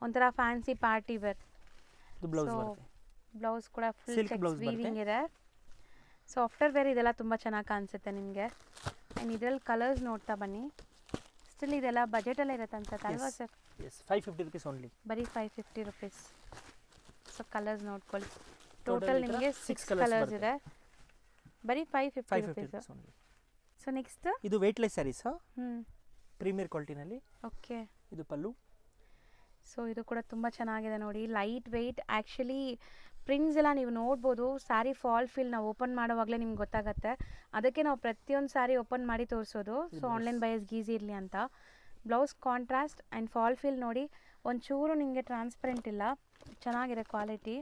ಒಂಥರ ಫ್ಯಾನ್ಸಿ ಪಾರ್ಟಿ ವೇರ್. ಇದು ಬ್ಲೌಸ್ ಬರುತ್ತೆ. ಬ್ಲೌಸ್ ಕೂಡ full Silk cheques blouse weaving ಇದೆ. ಸೊ ಆಫ್ಟರ್ ವೇರ್ ಇದೆಲ್ಲ ತುಂಬ ಚೆನ್ನಾಗಿ ಕಾಣಿಸುತ್ತೆ ನಿಮಗೆ. ಆ್ಯಂಡ್ ಇದರಲ್ಲಿ ಕಲರ್ಸ್ ನೋಡ್ತಾ ಬನ್ನಿ. ಸ್ಟಿಲ್ ಇದೆಲ್ಲ ಬಜೆಟಲ್ಲೇ ಇರುತ್ತೆ ಅನ್ಸುತ್ತೆ ಅಲ್ವಾ ಸರ್? S, 550 rupees only. ಬರೀ 550 ರುಪೀಸ್. ಸೊ ಕಲರ್ಸ್ ನೋಡ್ಕೊಳ್ಳಿ. ಟೋಟಲ್ ನಿಮಗೆ 6 ಕಲರ್ಸ್ ಇದೆ. ಬರೀ 550 ರುಪೀಸ್ ಓನ್ಲಿ. ಸೊ ನೆಕ್ಸ್ಟ್ ಇದು ವೆಯ್ಟ್ಲೆಸ್ ಸ್ಯಾರೀಸ್, ಪ್ರೀಮಿಯರ್ ಕ್ವಾಲಿಟಿನಲ್ಲಿ. ಓಕೆ. ಇದು ಪಲ್ಲು. ಸೊ ಇದು ಕೂಡ ತುಂಬ ಚೆನ್ನಾಗಿದೆ ನೋಡಿ, ಲೈಟ್ ವೆಯ್ಟ್. ಆ್ಯಕ್ಚುಲಿ ಪ್ರಿಂಟ್ಸ್ ಎಲ್ಲ ನೀವು ನೋಡ್ಬೋದು. ಸ್ಯಾರಿ ಫಾಲ್ ಫೀಲ್ ನಾವು ಓಪನ್ ಮಾಡೋವಾಗಲೇ ನಿಮ್ಗೆ ಗೊತ್ತಾಗುತ್ತೆ. ಅದಕ್ಕೆ ನಾವು ಪ್ರತಿಯೊಂದು ಸ್ಯಾರಿ ಓಪನ್ ಮಾಡಿ ತೋರಿಸೋದು. ಸೊ ಆನ್ಲೈನ್ ಬಯರ್ಸ್ಗೆ ಈಸಿ ಇರಲಿ ಅಂತ. Blouse contrast and fall feel ನೋಡಿ, ಒಂಚೂರು ನಿಮಗೆ ಟ್ರಾನ್ಸ್ಪರೆಂಟ್ ಇಲ್ಲ, ಚೆನ್ನಾಗಿದೆ ಕ್ವಾಲಿಟಿ.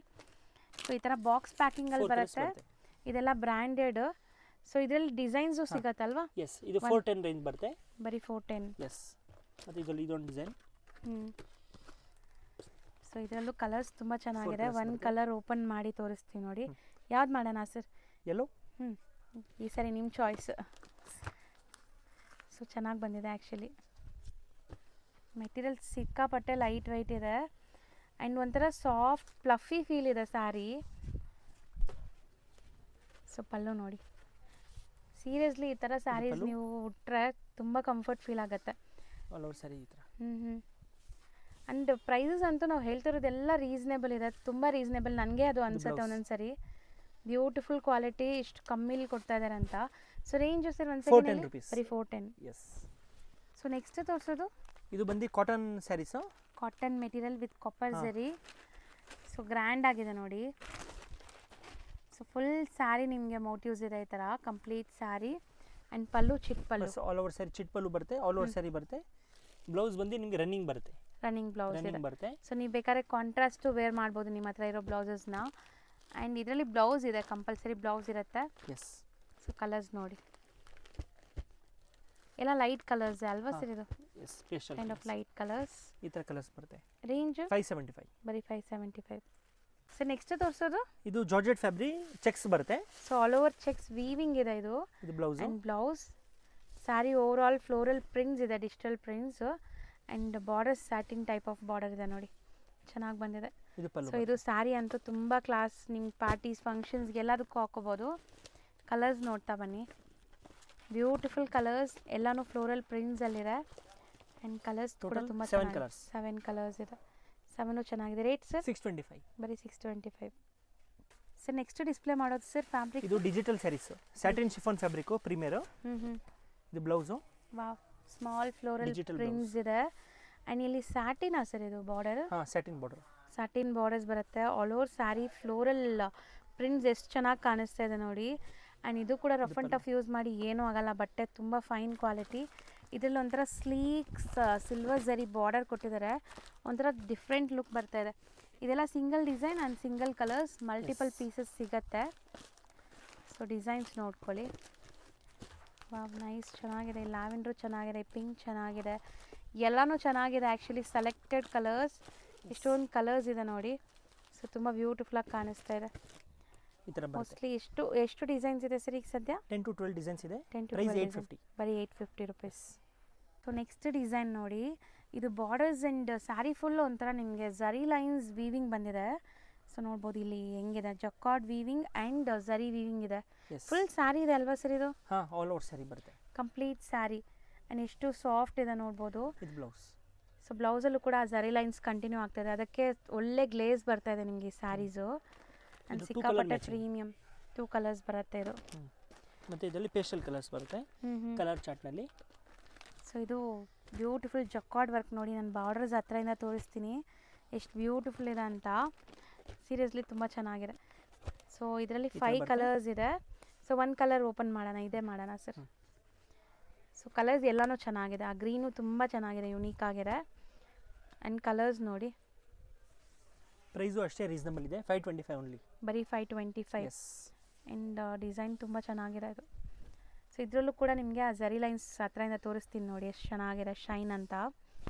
ಸೊ ಈ ಥರ ಬಾಕ್ಸ್ ಪ್ಯಾಕಿಂಗಲ್ಲಿ ಬರುತ್ತೆ. ಇದೆಲ್ಲ ಬ್ರ್ಯಾಂಡೆಡ್. ಸೊ ಇದರಲ್ಲಿ ಡಿಸೈನ್ಸು ಸಿಗತ್ತಲ್ವಾ? ಎಸ್, ಇದು 410 ರೇಂಜ್ ಬರುತ್ತೆ. ಬರೀ 410. ಎಸ್, ಅದು ಇದರಲ್ಲಿ ಇದೊಂದು ಡಿಸೈನ್. ಸೊ ಇದರಲ್ಲೂ ಕಲರ್ಸ್ ತುಂಬ ಚೆನ್ನಾಗಿದೆ. ಒಂದು ಕಲರ್ ಓಪನ್ ಮಾಡಿ ತೋರಿಸ್ತೀವಿ ನೋಡಿ. ಯಾವ್ದು ಮಾಡೋಣ ಸರ್? ಎಲ್ಲೋ. ಈ ಸರಿ ನಿಮ್ಮ ಚಾಯ್ಸ್. ಸೊ ಚೆನ್ನಾಗಿ ಬಂದಿದೆ ಆ್ಯಕ್ಚುಲಿ. ಮೆಟೀರಿಯಲ್ ಸಿಕ್ಕಾಪಟ್ಟೆ ಲೈಟ್ ವೆಯ್ಟ್ ಇದೆ. ಆ್ಯಂಡ್ ಒಂಥರ ಸಾಫ್ಟ್ ಫ್ಲಫಿ ಫೀಲ್ ಇದೆ ಸ್ಯಾರಿ. ಸೊ ಪಲ್ಲು ನೋಡಿ, ಸೀರಿಯಸ್ಲಿ ಈ ಥರ ಸ್ಯಾರೀಸ್ ನೀವು ಉಟ್ರೆ ತುಂಬ ಕಂಫರ್ಟ್ ಫೀಲ್ ಆಗುತ್ತೆ. ಆಲ್ ಓವರ್ ಸ್ಯಾರಿ ಈ ಥರ. ಆ್ಯಂಡ್ ಪ್ರೈಸಸ್ ಅಂತೂ ನಾವು ಹೇಳ್ತಿರೋದೆಲ್ಲ ರೀಸನೇಬಲ್ ಇದೆ, ತುಂಬ ರೀಸನೇಬಲ್. ನನಗೆ ಅದು ಅನಿಸುತ್ತೆ ಒಂದೊಂದು ಸರಿ. ಬ್ಯೂಟಿಫುಲ್ ಕ್ವಾಲಿಟಿ, ಇಷ್ಟು ಕಮ್ಮಿಲಿ ಕೊಡ್ತಾ ಇದ್ದಾರೆ ಅಂತ. ಸೊ ರೇಂಜ್ ಸರ್ ಒಂದು ಸೆಕೆಂಡ್ ಬರೀ 410. ಎಸ್. ಸೊ ನೆಕ್ಸ್ಟ್ ತೋರಿಸೋದು ಇದು ಬಂದು cotton sarees. Cotton material with copper zari. So grand ಆಗಿದೆ ನೋಡಿ. ಸೊ ಫುಲ್ ಸ್ಯಾರಿ ನಿಮಗೆ ಮೋಟಿವ್ಸ್ ಇದೆ ಈ ಥರ ಕಂಪ್ಲೀಟ್ ಸ್ಯಾರಿ. ಆ್ಯಂಡ್ ಪಲ್ಲು ಚಿಟ್ ಪಲ್ಲು. ಆಲ್ ಓವರ್ ಸ್ಯಾರಿ ಚಿಟ್ ಪಲ್ಲು ಬರುತ್ತೆ, ಆಲ್ ಓವರ್ ಸ್ಯಾರಿ ಬರುತ್ತೆ. ಬ್ಲೌಸ್ ಬಂದು ನಿಮಗೆ ರನ್ನಿಂಗ್ ಬರುತ್ತೆ. ರನ್ನಿಂಗ್ ಬ್ಲೌಸ್ ಇದೆ ಬರುತ್ತೆ. ಸೊ ನೀವು ಬೇಕಾದ್ರೆ ಕಾಂಟ್ರಾಸ್ಟು ವೇರ್ ಮಾಡ್ಬೋದು ನಿಮ್ಮ ಹತ್ರ ಇರೋ ಬ್ಲೌಸಸ್ನ. ಆ್ಯಂಡ್ ಇದರಲ್ಲಿ ಬ್ಲೌಸ್ ಇದೆ, ಕಂಪಲ್ಸರಿ ಬ್ಲೌಸ್ ಇರುತ್ತೆ. ಎಸ್. ಸೊ ಕಲರ್ಸ್ ನೋಡಿ, ಎಲ್ಲ ಲೈಟ್ ಕಲರ್ಸ್ ಅಲ್ವಾ ಸರ್ ಇದು? Yes, pastel kind of light colours. ಈ ಥರ ಕಲರ್ಸ್ ಬರುತ್ತೆ. ರೇಂಜ್ 575. ಬರೀ 575. ಸೊ ನೆಕ್ಸ್ಟ್ ತೋರಿಸೋದು ಇದು ಜಾರ್ಜೆಟ್ ಫ್ಯಾಬ್ರಿಕ್ ಚೆಕ್ಸ್ ಬರುತ್ತೆ. So all over checks weaving ಇದೆ ಇದು. ಇದು blouse. And blouse saree over all floral prints ಇದೆ, digital prints. And borders satin type of border ಇದೆ ನೋಡಿ, ಚೆನ್ನಾಗಿ ಬಂದಿದೆ. ಸೊ ಇದು ಸ್ಯಾರಿ ಅಂತೂ ತುಂಬ ಕ್ಲಾಸ್, ನಿಮ್ಮ ಪಾರ್ಟೀಸ್ ಫಂಕ್ಷನ್ಸ್ಗೆ ಎಲ್ಲದಕ್ಕೂ ಹಾಕೋಬೋದು. ಕಲರ್ಸ್ ನೋಡ್ತಾ ಬನ್ನಿ, ಬ್ಯೂಟಿಫುಲ್ ಕಲರ್ಸ್, ಎಲ್ಲನೂ ಫ್ಲೋರಲ್ ಪ್ರಿಂಟ್ಸಲ್ಲಿದೆ. ಆ್ಯಂಡ್ ಕಲರ್ಸ್ ಕೂಡ ತುಂಬ ಚೆನ್ನಾಗಿದೆ. 7 ಕಲರ್ಸ್ ಇದೆ. 7 ಚೆನ್ನಾಗಿದೆ. Rate sir? 625. ಬರೀ 625. ಸರ್ ನೆಕ್ಸ್ಟ್ ಡಿಸ್ಪ್ಲೇ ಮಾಡೋದು ಸರ್ ಫ್ಯಾಬ್ರಿಕ್? ಇದು digital saris, satin chiffon fabric premier. ಇದು blouse. Wow, small floral prints ಇದೆ. ಆ್ಯಂಡ್ ಇಲ್ಲಿ ಸ್ಯಾಟಿನಾ ಸರ್ ಇದು ಬಾರ್ಡರ್? ಹಾಂ, ಸ್ಯಾಟಿನ್ ಬಾರ್ಡರ್. ಸ್ಯಾಟಿನ್ ಬಾರ್ಡರ್ಸ್ ಬರುತ್ತೆ. All over sari floral prints ಎಷ್ಟು ಚೆನ್ನಾಗಿ ಕಾಣಿಸ್ತಾ ಇದೆ ನೋಡಿ. ಆ್ಯಂಡ್ ಇದು ಕೂಡ ರಫ್ ಆ್ಯಂಡ್ ಟಫ್ ಯೂಸ್ ಮಾಡಿ ಏನೂ ಆಗಲ್ಲ, ಬಟ್ಟೆ ತುಂಬ ಫೈನ್ ಕ್ವಾಲಿಟಿ. ಇದರಲ್ಲಿ ಒಂಥರ ಸ್ಲೀಕ್ಸ್ ಸಿಲ್ವರ್ ಝರಿ ಬಾರ್ಡರ್ ಕೊಟ್ಟಿದ್ದಾರೆ, ಒಂಥರ ಡಿಫ್ರೆಂಟ್ ಲುಕ್ ಬರ್ತಾ ಇದೆ. ಇದೆಲ್ಲ single design and single colours, multiple pieces ಸಿಗುತ್ತೆ. ಸೊ ಡಿಸೈನ್ಸ್ ನೋಡ್ಕೊಳ್ಳಿ. ವಾವ್, ನೈಸ್, ಚೆನ್ನಾಗಿದೆ. ಲ್ಯಾವೆಂಡ್ರು ಚೆನ್ನಾಗಿದೆ, ಪಿಂಕ್ ಚೆನ್ನಾಗಿದೆ, ಎಲ್ಲನೂ ಚೆನ್ನಾಗಿದೆ. ಆ್ಯಕ್ಚುಲಿ ಸೆಲೆಕ್ಟೆಡ್ ಕಲರ್ಸ್, ಇಷ್ಟೊಂದು ಕಲರ್ಸ್ ಇದೆ ನೋಡಿ. ಸೊ ತುಂಬ ಬ್ಯೂಟಿಫುಲ್ಲಾಗಿ ಕಾಣಿಸ್ತಾ ಇದೆ. ಈ ಥರ ಮೋಸ್ಟ್ಲಿ ಎಷ್ಟು ಡಿಸೈನ್ಸ್ ಇದೆ ಸರ್ ಈಗ ಸದ್ಯ? 10 to 12 ಡಿಸೈನ್ಸ್ ಇದೆ. 10 to ಪ್ರೈಸ್ 12 850. ಬರೀ 850 ರುಪೀಸ್. ಸೊ ನೆಕ್ಸ್ಟ್ ಡಿಸೈನ್ ನೋಡಿ, ಇದು ಬಾರ್ಡರ್ಸ್ ಆ್ಯಂಡ್ ಸ್ಯಾರಿ ಫುಲ್ ಒಂಥರ ನಿಮಗೆ ಝರಿ ಲೈನ್ಸ್ ವೀವಿಂಗ್ ಬಂದಿದೆ. ಸೊ ನೋಡ್ಬೋದು ಇಲ್ಲಿ ಹೆಂಗಿದೆ jacquard weaving and zari weaving ಇದೆ. ಎಸ್ ಫುಲ್ ಸ್ಯಾರಿ ಇದೆ ಅಲ್ವಾ ಸರ್ ಇದು? ಹಾಂ, ಆಲ್ ಓವರ್ ಸ್ಯಾರಿ ಬರುತ್ತೆ. ಕಂಪ್ಲೀಟ್ ಸ್ಯಾರಿ ಆ್ಯಂಡ್ ಎಷ್ಟು ಸಾಫ್ಟ್ ಇದೆ ನೋಡ್ಬೋದು. ಇದು ಬ್ಲೌಸ್. ಸೊ ಬ್ಲೌಸಲ್ಲೂ ಕೂಡ ಝರಿ ಲೈನ್ಸ್ ಕಂಟಿನ್ಯೂ ಆಗ್ತಾಯಿದೆ, ಅದಕ್ಕೆ ಒಳ್ಳೆ ಗ್ಲೇಸ್ ಬರ್ತಾ ಇದೆ ನಿಮಗೆ ಈ ಸ್ಯಾರೀಸು. ಆ್ಯಂಡ್ ಸಿಕ್ಕಾಪಟ್ಟೆ ಪ್ರೀಮಿಯಮ್ 2 ಕಲರ್ಸ್ ಬರುತ್ತೆ ಇದು. ಮತ್ತು ಇದರಲ್ಲಿ ಪೇಸ್ಟಲ್ ಕಲರ್ಸ್ ಬರುತ್ತೆ ಕಲರ್ ಚಾರ್ಟ್ನಲ್ಲಿ. ಸೊ ಇದು ಬ್ಯೂಟಿಫುಲ್ ಜಕಾರ್ಡ್ ವರ್ಕ್ ನೋಡಿ, ನಾನು ಬಾರ್ಡರ್ಸ್ ಹತ್ರದಿಂದ ತೋರಿಸ್ತೀನಿ ಎಷ್ಟು ಬ್ಯೂಟಿಫುಲ್ ಇದೆ ಅಂತ. ಸೀರಿಯಸ್ಲಿ ತುಂಬ ಚೆನ್ನಾಗಿದೆ. ಸೊ ಇದರಲ್ಲಿ 5 ಕಲರ್ಸ್ ಇದೆ. ಸೊ 1 ಕಲರ್ ಓಪನ್ ಮಾಡೋಣ, ಇದೇ ಮಾಡೋಣ ಸರ್. ಸೊ ಕಲರ್ಸ್ ಎಲ್ಲನೂ ಚೆನ್ನಾಗಿದೆ, ಆ ಗ್ರೀನು ತುಂಬ ಚೆನ್ನಾಗಿದೆ, ಯುನೀಕ್ ಆಗಿದೆ. ಆ್ಯಂಡ್ ಕಲರ್ಸ್ ನೋಡಿ. ಪ್ರೈಸು ಅಷ್ಟೇ ರೀಸನಬಲ್ ಇದೆ, 525 ಓನ್ಲಿ. ಬರೀ 525. ಎಸ್. ಆ್ಯಂಡ್ ಡಿಸೈನ್ ತುಂಬ ಚೆನ್ನಾಗಿದೆ ಇದು. ಸೊ ಇದರಲ್ಲೂ ಕೂಡ ನಿಮಗೆ ಆ ಝರಿ ಲೈನ್ಸ್ ಹತ್ರದಿಂದ ತೋರಿಸ್ತೀನಿ ನೋಡಿ ಎಷ್ಟು ಚೆನ್ನಾಗಿದೆ, ಶೈನ್ ಅಂತ.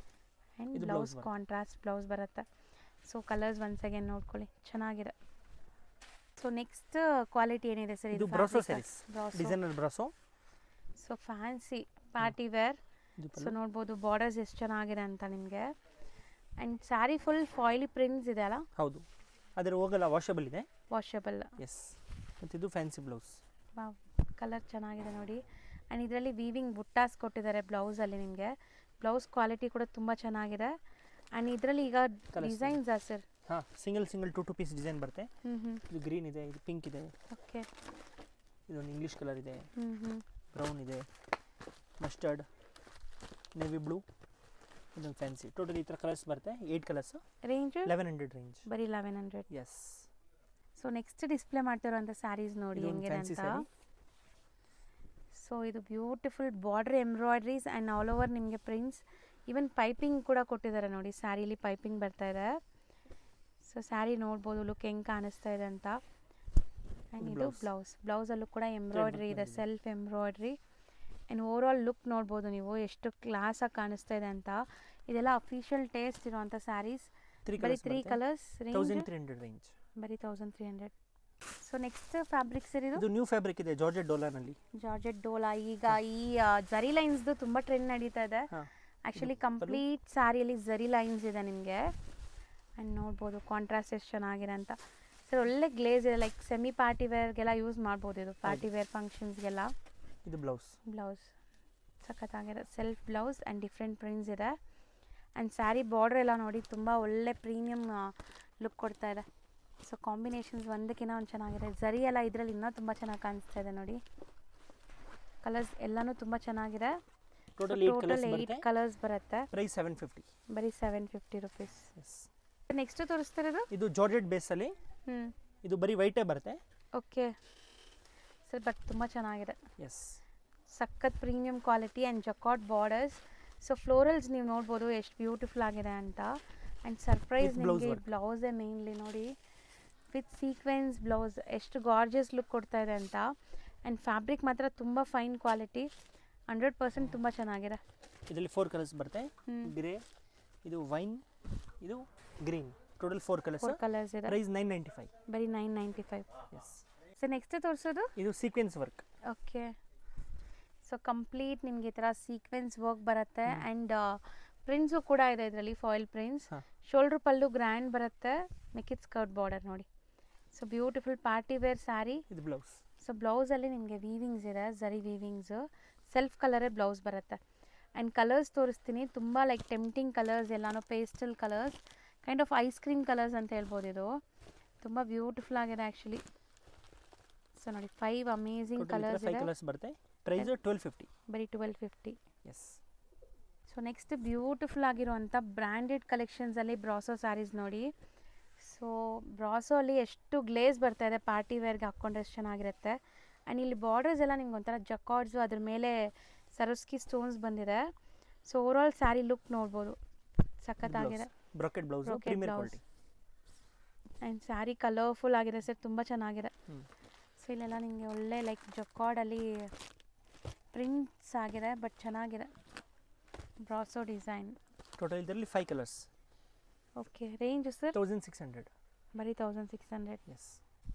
ಆ್ಯಂಡ್ ಬ್ಲೌಸ್ ಕಾಂಟ್ರಾಸ್ಟ್ ಬ್ಲೌಸ್ ಬರುತ್ತೆ. ಸೊ ಕಲರ್ಸ್ ಒನ್ಸ್ ಅಗೇನ್ ನೋಡ್ಕೊಳ್ಳಿ, ಚೆನ್ನಾಗಿದೆ. ಸೊ ನೆಕ್ಸ್ಟ್ ಕ್ವಾಲಿಟಿ ಏನಿದೆ ಸರ್? ಇದು brasso sarees, designer brasso. So fancy party wear. So ನೋಡ್ಬೋದು ಬಾರ್ಡರ್ಸ್ ಎಷ್ಟು ಚೆನ್ನಾಗಿದೆ ಅಂತ ನಿಮಗೆ. And saree full foil prints ಇದೆ ಅಲ್ಲ? ಹೌದು, ಅದರ ಹೋಗಲ್ಲ, ವಾಷಬಲ್ ಇದೆ. ವಾಷಬಲ್. ಎಸ್. ಮತ್ತು ಇದು ಫ್ಯಾನ್ಸಿ ಬ್ಲೌಸ್. ಕಲರ್ ಚೆನ್ನಾಗಿದೆ ನೋಡಿ. ಆ್ಯಂಡ್ ಇದರಲ್ಲಿ ವೀವಿಂಗ್ ಬುಟ್ಟಾಸ್ ಕೊಟ್ಟಿದ್ದಾರೆ ಬ್ಲೌಸಲ್ಲಿ ನಿಮಗೆ. ಬ್ಲೌಸ್ ಕ್ವಾಲಿಟಿ ಕೂಡ ತುಂಬ ಚೆನ್ನಾಗಿದೆ. ಆ್ಯಂಡ್ ಇದರಲ್ಲಿ ಈಗ ಡಿಸೈನ್ಸಾ ಸರ್? ಹಾಂ, ಸಿಂಗಲ್ 2 ಪೀಸ್ ಡಿಸೈನ್ ಬರುತ್ತೆ. ಇದು ಗ್ರೀನ್ ಇದೆ, ಇದು ಪಿಂಕ್ ಇದೆ. ಓಕೆ. ಇದೊಂದು ಇಂಗ್ಲೀಷ್ ಕಲರ್ ಇದೆ, ಬ್ರೌನ್ ಇದೆ, ಮಸ್ಟರ್ಡ್, ನೇವಿ ಬ್ಲೂ, ಇದೊಂದು ಫ್ಯಾನ್ಸಿ. ಟೋಟಲ್ ಈ ಥರ ಕಲರ್ಸ್ ಬರುತ್ತೆ. 8 ಕಲರ್ಸ್. Range 1100 range. ಬರೀ 1100. ಎಸ್. ಸೊ ನೆಕ್ಸ್ಟ್ ಡಿಸ್ಪ್ಲೇ ಮಾಡ್ತಿರೋಂಥ ಸ್ಯಾರೀಸ್ ನೋಡಿ ಹೆಂಗಿದೆ ಅಂತ. ಸೊ ಇದು beautiful border embroideries and all over ನಿಮಗೆ ಪ್ರಿಂಟ್ಸ್, ಈವನ್ ಪೈಪಿಂಗ್ ಕೂಡ ಕೊಟ್ಟಿದ್ದಾರೆ ನೋಡಿ, ಸ್ಯಾರೀಲಿ ಪೈಪಿಂಗ್ ಬರ್ತಾ ಇದೆ. ಸೊ ಸ್ಯಾರಿ ನೋಡ್ಬೋದು ಲುಕ್ ಹೆಂಗೆ ಕಾಣಿಸ್ತಾ ಇದೆ ಅಂತ. ಆ್ಯಂಡ್ ಇದು ಬ್ಲೌಸಲ್ಲೂ ಕೂಡ ಎಂಬ್ರಾಯ್ಡ್ರಿ ಇದೆ, self embroidery. And over all look ನೋಡ್ಬೋದು ನೀವು ಎಷ್ಟು ಕ್ಲಾಸಾಗಿ ಕಾಣಿಸ್ತಾ ಇದೆ ಅಂತ. ಇದೆಲ್ಲ ಅಫಿಷಿಯಲ್ ಟೇಸ್ಟ್ ಇರುವಂಥ ಸ್ಯಾರೀಸ್. ಬರೀ 3 ಕಲರ್ಸ್. 1300 ರೇಂಜ್. ಬರೀ 1300. ಸೊ ನೆಕ್ಸ್ಟ್ ಫ್ಯಾಬ್ರಿಕ್ ಸರ್ ಇದು? ಇದು ನ್ಯೂ ಫ್ಯಾಬ್ರಿಕ್ ಇದೆ, ಜಾರ್ಜೆಟ್ ಡೋಲಾನಲ್ಲಿ. ಜಾರ್ಜೆಟ್ ಡೋಲಾ. ಈಗ ಈ ಝರಿ ಲೈನ್ಸ್ದು ತುಂಬ ಟ್ರೆಂಡ್ ನಡೀತಾ ಇದೆ. ಆ್ಯಕ್ಚುಲಿ ಕಂಪ್ಲೀಟ್ ಸ್ಯಾರಿಯಲ್ಲಿ ಝರಿ ಲೈನ್ಸ್ ಇದೆ ನಿಮಗೆ. ಆ್ಯಂಡ್ ನೋಡ್ಬೋದು ಕಾಂಟ್ರಾಸ್ಟ್ ಎಷ್ಟು ಚೆನ್ನಾಗಿದೆ ಅಂತ. ಸರ್ ಒಳ್ಳೆ ಗ್ಲೇಸ್ ಇದೆ, ಲೈಕ್ ಸೆಮಿ ಪಾರ್ಟಿ ವೇರ್ಗೆಲ್ಲ ಯೂಸ್ ಮಾಡ್ಬೋದು ಇದು, ಪಾರ್ಟಿ ವೇರ್ ಫಂಕ್ಷನ್ಸ್ಗೆಲ್ಲ. ಇದು ಬ್ಲೌಸ್ ಸಖತ್ತಾಗಿದೆ, self blouse and different prints ಇದೆ. ಆ್ಯಂಡ್ ಸ್ಯಾರಿ ಬಾರ್ಡ್ರ್ ಎಲ್ಲ ನೋಡಿ ತುಂಬ ಒಳ್ಳೆ ಪ್ರೀಮಿಯಮ್ ಲುಕ್ ಕೊಡ್ತಾ ಇದೆ. ಸೊ ಕಾಂಬಿನೇಷನ್ಸ್ ಒಂದಕ್ಕಿಂತ ಒಂದು ಚೆನ್ನಾಗಿದೆ. ಝರಿ ಎಲ್ಲ ಇದರಲ್ಲಿ ಇನ್ನೂ ತುಂಬ ಚೆನ್ನಾಗಿ ಕಾಣಿಸ್ತಾ ಇದೆ ನೋಡಿ. ಕಲರ್ಸ್ ಎಲ್ಲನೂ ತುಂಬ ಚೆನ್ನಾಗಿದೆ. ಟೋಟಲ್ 8 ಕಲರ್ಸ್ ಬರುತ್ತೆ. ಪ್ರೈಸ್ 750. ಬರೀ 750 ರುಪೀಸ್. ನೆಕ್ಸ್ಟ್ ತೋರಿಸ್ತಿರೋದು ಇದು ಜಾರ್ಜೆಟ್ ಬೇಸಲ್ಲಿ. ಇದು ಬರೀ ವೈಟೇ ಬರುತ್ತೆ. ಓಕೆ ಸರ್, ಬಟ್ ತುಂಬ ಚೆನ್ನಾಗಿದೆ. ಎಸ್. ಸಖತ್ premium quality and jacquard borders. So florals ನೀವು ನೋಡ್ಬೋದು ಎಷ್ಟು ಬ್ಯೂಟಿಫುಲ್ ಆಗಿದೆ ಅಂತ. ಆ್ಯಂಡ್ ಸರ್ಪ್ರೈಸ್ ನಿಮಗೆ ಬ್ಲೌಸೇ ಮೇನ್ಲಿ ನೋಡಿ, ವಿತ್ ಸೀಕ್ವೆನ್ಸ್ ಬ್ಲೌಸ್ ಎಷ್ಟು ಗಾರ್ಜಿಯಸ್ ಲುಕ್ ಕೊಡ್ತಾ ಇದೆ ಅಂತ. ಆ್ಯಂಡ್ ಫ್ಯಾಬ್ರಿಕ್ ಮಾತ್ರ ತುಂಬ ಫೈನ್ ಕ್ವಾಲಿಟಿ, 100% ತುಂಬ ಚೆನ್ನಾಗಿದೆ. ಇದರಲ್ಲಿ 4 ಕಲರ್ಸ್ ಬರುತ್ತೆ. ಗ್ರೇ, ಇದು ವೈನ್, ಇದು ಗ್ರೀನ್. ಟೋಟಲ್ 4 ಕಲರ್ಸ್ ಇದೆ. ಪ್ರೈಸ್ 995. ಬರೀ 995. ಎಸ್. ಸೊ ನೆಕ್ಸ್ಟ್ ತೋರಿಸೋದು ಇದು sequence work. Okay. So complete ನಿಮಗೆ ಈ ಥರ ಸೀಕ್ವೆನ್ಸ್ ವರ್ಕ್ ಬರುತ್ತೆ. ಆ್ಯಂಡ್ ಪ್ರಿಂಟ್ಸು ಕೂಡ ಇದೆ ಇದರಲ್ಲಿ, foil prints. Shoulder pallu grand ಬರುತ್ತೆ, ಮಿಕ್ಕಿದ್ ಸ್ಕರ್ಟ್ ಬಾರ್ಡರ್ ನೋಡಿ. So beautiful party wear saree. ಇದು ಬ್ಲೌಸ್. ಸೊ ಬ್ಲೌಸಲ್ಲಿ ನಿಮಗೆ ವೀವಿಂಗ್ಸ್ ಇದೆ, ಝರಿ ವೀವಿಂಗ್ಸು. ಸೆಲ್ಫ್ ಕಲರೇ ಬ್ಲೌಸ್ ಬರುತ್ತೆ. ಆ್ಯಂಡ್ ಕಲರ್ಸ್ ತೋರಿಸ್ತೀನಿ, ತುಂಬ ಲೈಕ್ ಟೆಂಪ್ಟಿಂಗ್ ಕಲರ್ಸ್, ಎಲ್ಲನೂ pastel colours, kind of ice cream colours ಅಂತ ಹೇಳ್ಬೋದು. ಇದು ತುಂಬ ಬ್ಯೂಟಿಫುಲ್ ಆಗಿದೆ ಆ್ಯಕ್ಚುಲಿ. ಸೊ ನೋಡಿ 5 ಅಮೇಝಿಂಗ್ ಕಲರ್ಸ್ ಇದೆ. ಬರುತ್ತೆ. ಪ್ರೈಸ್ 1250. ಬರೀ 1250. ಎಸ್. ಸೊ ನೆಕ್ಸ್ಟ್ ಬ್ಯೂಟಿಫುಲ್ ಆಗಿರುವಂಥ ಬ್ರ್ಯಾಂಡೆಡ್ ಕಲೆಕ್ಷನ್ಸಲ್ಲಿ ಬ್ರಾಸೋ ಸ್ಯಾರೀಸ್ ನೋಡಿ. ಸೊ ಬ್ರಾಸೋ ಅಲ್ಲಿ ಎಷ್ಟು ಗ್ಲೇಸ್ ಬರ್ತಾ ಇದೆ, ಪಾರ್ಟಿ ವೇರ್ಗೆ ಹಾಕ್ಕೊಂಡ್ರೆ ಎಷ್ಟು ಚೆನ್ನಾಗಿರುತ್ತೆ. ಆ್ಯಂಡ್ ಇಲ್ಲಿ ಬಾರ್ಡರ್ಸ್ ಎಲ್ಲ ನಿಮ್ಗೆ ಒಂಥರ ಜಕಾರ್ಡ್ಸು, ಅದ್ರ ಮೇಲೆ ಸರೋಸ್ಕಿ ಸ್ಟೋನ್ಸ್ ಬಂದಿದೆ. So over all saree look ನೋಡ್ಬೋದು, ಸಖತ್ತಾಗಿದೆ. Brocade blouse, premier quality. And saree colourful ಆಗಿದೆ ಸರ್, ತುಂಬ ಚೆನ್ನಾಗಿದೆ. ಸೊ ಇಲ್ಲೆಲ್ಲ ನಿಮಗೆ ಒಳ್ಳೆ ಲೈಕ್ ಜಕಾರ್ಡಲ್ಲಿ ಪ್ರಿಂಟ್ಸ್ ಆಗಿದೆ, ಬಟ್ ಚೆನ್ನಾಗಿದೆ ಬ್ರಾಸೋ ಡಿಸೈನ್. ಟೋಟಲ್ ಇದರಲ್ಲಿ 5 ಕಲರ್ಸ್. ಓಕೆ. Range sir? 1600. ಬರೀ 1600. ಎಸ್.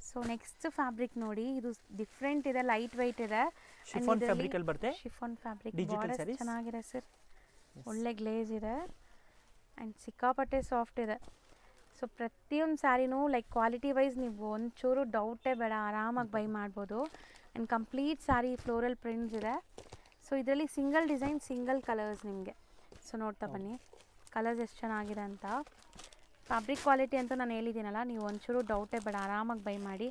ಸೊ ನೆಕ್ಸ್ಟ್ ಫ್ಯಾಬ್ರಿಕ್ ನೋಡಿ, ಇದು ಡಿಫ್ರೆಂಟ್ ಇದೆ, ಲೈಟ್ ವೈಟ್ ಇದೆ. ಶಿಫಾನ್ ಫ್ಯಾಬ್ರಿಕ್ ಅಲ್ಲಿ ಬರುತ್ತೆ. ಶಿಫಾನ್ ಫ್ಯಾಬ್ರಿಕ್, ಡಿಜಿಟಲ್ ಸ್ಯಾರೀಸ್ ಚೆನ್ನಾಗಿದೆ ಸರ್. ಒಳ್ಳೆ ಗ್ಲೇಸ್ ಇದೆ ಆ್ಯಂಡ್ ಸಿಕ್ಕಾಪಟ್ಟೆ ಸಾಫ್ಟ್ ಇದೆ. ಸೊ ಪ್ರತಿಯೊಂದು ಸ್ಯಾರಿನೂ ಲೈಕ್ ಕ್ವಾಲಿಟಿ ವೈಸ್ ನೀವು ಒಂಚೂರು ಡೌಟೇ ಬೇಡ, ಆರಾಮಾಗಿ ಬೈ ಮಾಡ್ಬೋದು. And complete sari floral prints ಇದೆ. ಸೊ ಇದರಲ್ಲಿ ಸಿಂಗಲ್ ಡಿಸೈನ್ ಸಿಂಗಲ್ ಕಲರ್ಸ್ ನಿಮಗೆ. ಸೊ ನೋಡ್ತಾ ಬನ್ನಿ ಕಲರ್ಸ್ ಎಷ್ಟು ಚೆನ್ನಾಗಿದೆ ಅಂತ. ಫ್ಯಾಬ್ರಿಕ್ ಕ್ವಾಲಿಟಿ ಅಂತೂ ನಾನು ಹೇಳಿದ್ದೀನಲ್ಲ, ನೀವು ಒಂಚೂರು ಡೌಟೇ ಬೇಡ, ಆರಾಮಾಗಿ ಬೈ ಮಾಡಿ.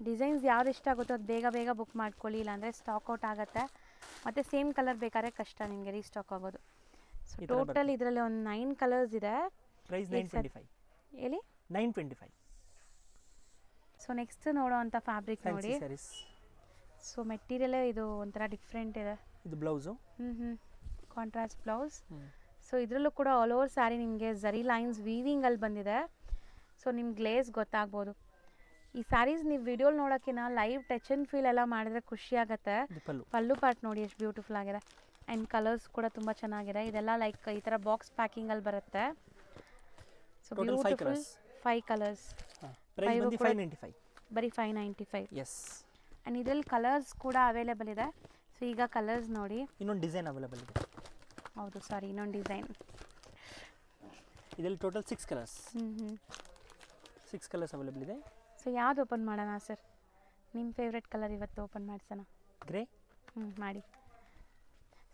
ಡಿಸೈನ್ಸ್ ಯಾವ್ದು ಇಷ್ಟ ಆಗುತ್ತೋ ಅದು ಬೇಗ ಬೇಗ ಬುಕ್ ಮಾಡ್ಕೊಳ್ಳಿ, ಇಲ್ಲಾಂದರೆ ಸ್ಟಾಕ್ ಔಟ್ ಆಗುತ್ತೆ. ಮತ್ತು ಸೇಮ್ ಕಲರ್ ಬೇಕಾದ್ರೆ ಕಷ್ಟ ನಿಮಗೆ ರೀಸ್ಟಾಕ್ ಆಗೋದು. ಸೊ ಟೋಟಲ್ ಇದರಲ್ಲಿ ಒಂದು 9 ಕಲರ್ಸ್ ಇದೆ. ಪ್ರೈಸ್ 925 ಹೇಳಿ 925. ಸೊ ನೆಕ್ಸ್ಟ್ ನೋಡೋ ಅಂಥ ಫ್ಯಾಬ್ರಿಕ್ ನೋಡಿ. ಸ್ಯಾರೀಸ್. ಸೊ ಮೆಟೀರಿಯಲೇ ಇದು ಒಂಥರ ಡಿಫ್ರೆಂಟ್ ಇದೆ. ಇದು ಬ್ಲೌಸು. Contrast blouse. ಸೊ ಇದರಲ್ಲೂ ಕೂಡ ಆಲ್ ಓವರ್ ಸ್ಯಾರಿ ನಿಮಗೆ ಝರಿ ಲೈನ್ಸ್ ವೀವಿಂಗಲ್ಲಿ ಬಂದಿದೆ. ಸೊ ನಿಮ್ಗೆ ಗ್ಲೇಸ್ ಗೊತ್ತಾಗ್ಬೋದು. ಈ ಸ್ಯಾರೀಸ್ ನೀವು ವಿಡಿಯೋಲಿ ನೋಡೋಕ್ಕಿಂತ ಲೈವ್ ಟಚ್ ಆ್ಯಂಡ್ ಫೀಲ್ ಎಲ್ಲ ಮಾಡಿದ್ರೆ ಖುಷಿ ಆಗುತ್ತೆ. ಪಲ್ಲು ಪಾರ್ಟ್ ನೋಡಿ ಎಷ್ಟು ಬ್ಯೂಟಿಫುಲ್ ಆಗಿದೆ. ಆ್ಯಂಡ್ ಕಲರ್ಸ್ ಕೂಡ ತುಂಬ ಚೆನ್ನಾಗಿದೆ. ಇದೆಲ್ಲ ಲೈಕ್ ಈ ಥರ ಬಾಕ್ಸ್ ಪ್ಯಾಕಿಂಗಲ್ಲಿ ಬರುತ್ತೆ. So beautiful 5 colours. ಪ್ರೈಸ್ ಬಂದು 595. ಬರೀ 595. ಎಸ್. ಆ್ಯಂಡ್ ಇದರಲ್ಲಿ ಕಲರ್ಸ್ ಕೂಡ ಅವೈಲೇಬಲ್ ಇದೆ. ಸೊ ಈಗ ಕಲರ್ಸ್ ನೋಡಿ. ಇನ್ನೊಂದು ಡಿಸೈನ್ ಅವೈಲೇಬಲ್ ಇದೆ. ಹೌದು ಸಾರಿ, ಇನ್ನೊಂದು ಡಿಸೈನ್. ಇದರಲ್ಲಿ ಟೋಟಲ್ 6 ಕಲರ್ಸ್. 6 ಕಲರ್ಸ್ ಅವೈಲೇಬಲ್ ಇದೆ. ಸೊ ಯಾವ್ದು ಓಪನ್ ಮಾಡೋಣ ಸರ್? ನಿಮ್ಮ ಫೇವ್ರೆಟ್ ಕಲರ್ ಇವತ್ತು ಓಪನ್ ಮಾಡಿಸೋಣ. ಗ್ರೇ. ಮಾಡಿ.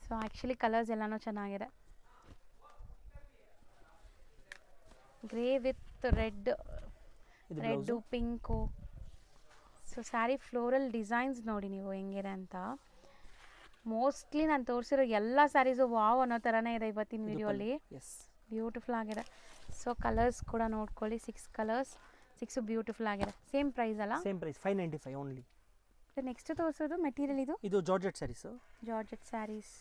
ಸೊ ಆ್ಯಕ್ಚುಲಿ ಕಲರ್ಸ್ ಎಲ್ಲನೂ ಚೆನ್ನಾಗಿದೆ. Grey with red, pink. So saree floral designs ನೋಡಿ ನೀವು ಹೆಂಗಿದೆ ಅಂತ. ಮೋಸ್ಟ್ಲಿ ನಾನು ತೋರಿಸಿರೋ ಎಲ್ಲ ಸ್ಯಾರೀಸು ವಾವ್ ಅನ್ನೋ ಥರನೇ ಇದೆ ಇವತ್ತಿನ ವಿಡಿಯೋಲಿ. ಬ್ಯೂಟಿಫುಲ್ ಆಗಿದೆ. ಸೊ ಕಲರ್ಸ್ ಕೂಡ ನೋಡ್ಕೊಳ್ಳಿ. 6 ಕಲರ್ಸ್, 6 ಬ್ಯೂಟಿಫುಲ್ ಆಗಿದೆ. ಸೇಮ್ ಪ್ರೈಸ್ ಅಲ್ಲ? Same price 595 only. ನೆಕ್ಸ್ಟ್ ತೋರಿಸೋದು ಮೆಟೀರಿಯಲ್ ಇದು georgette sarees. Georgette sarees.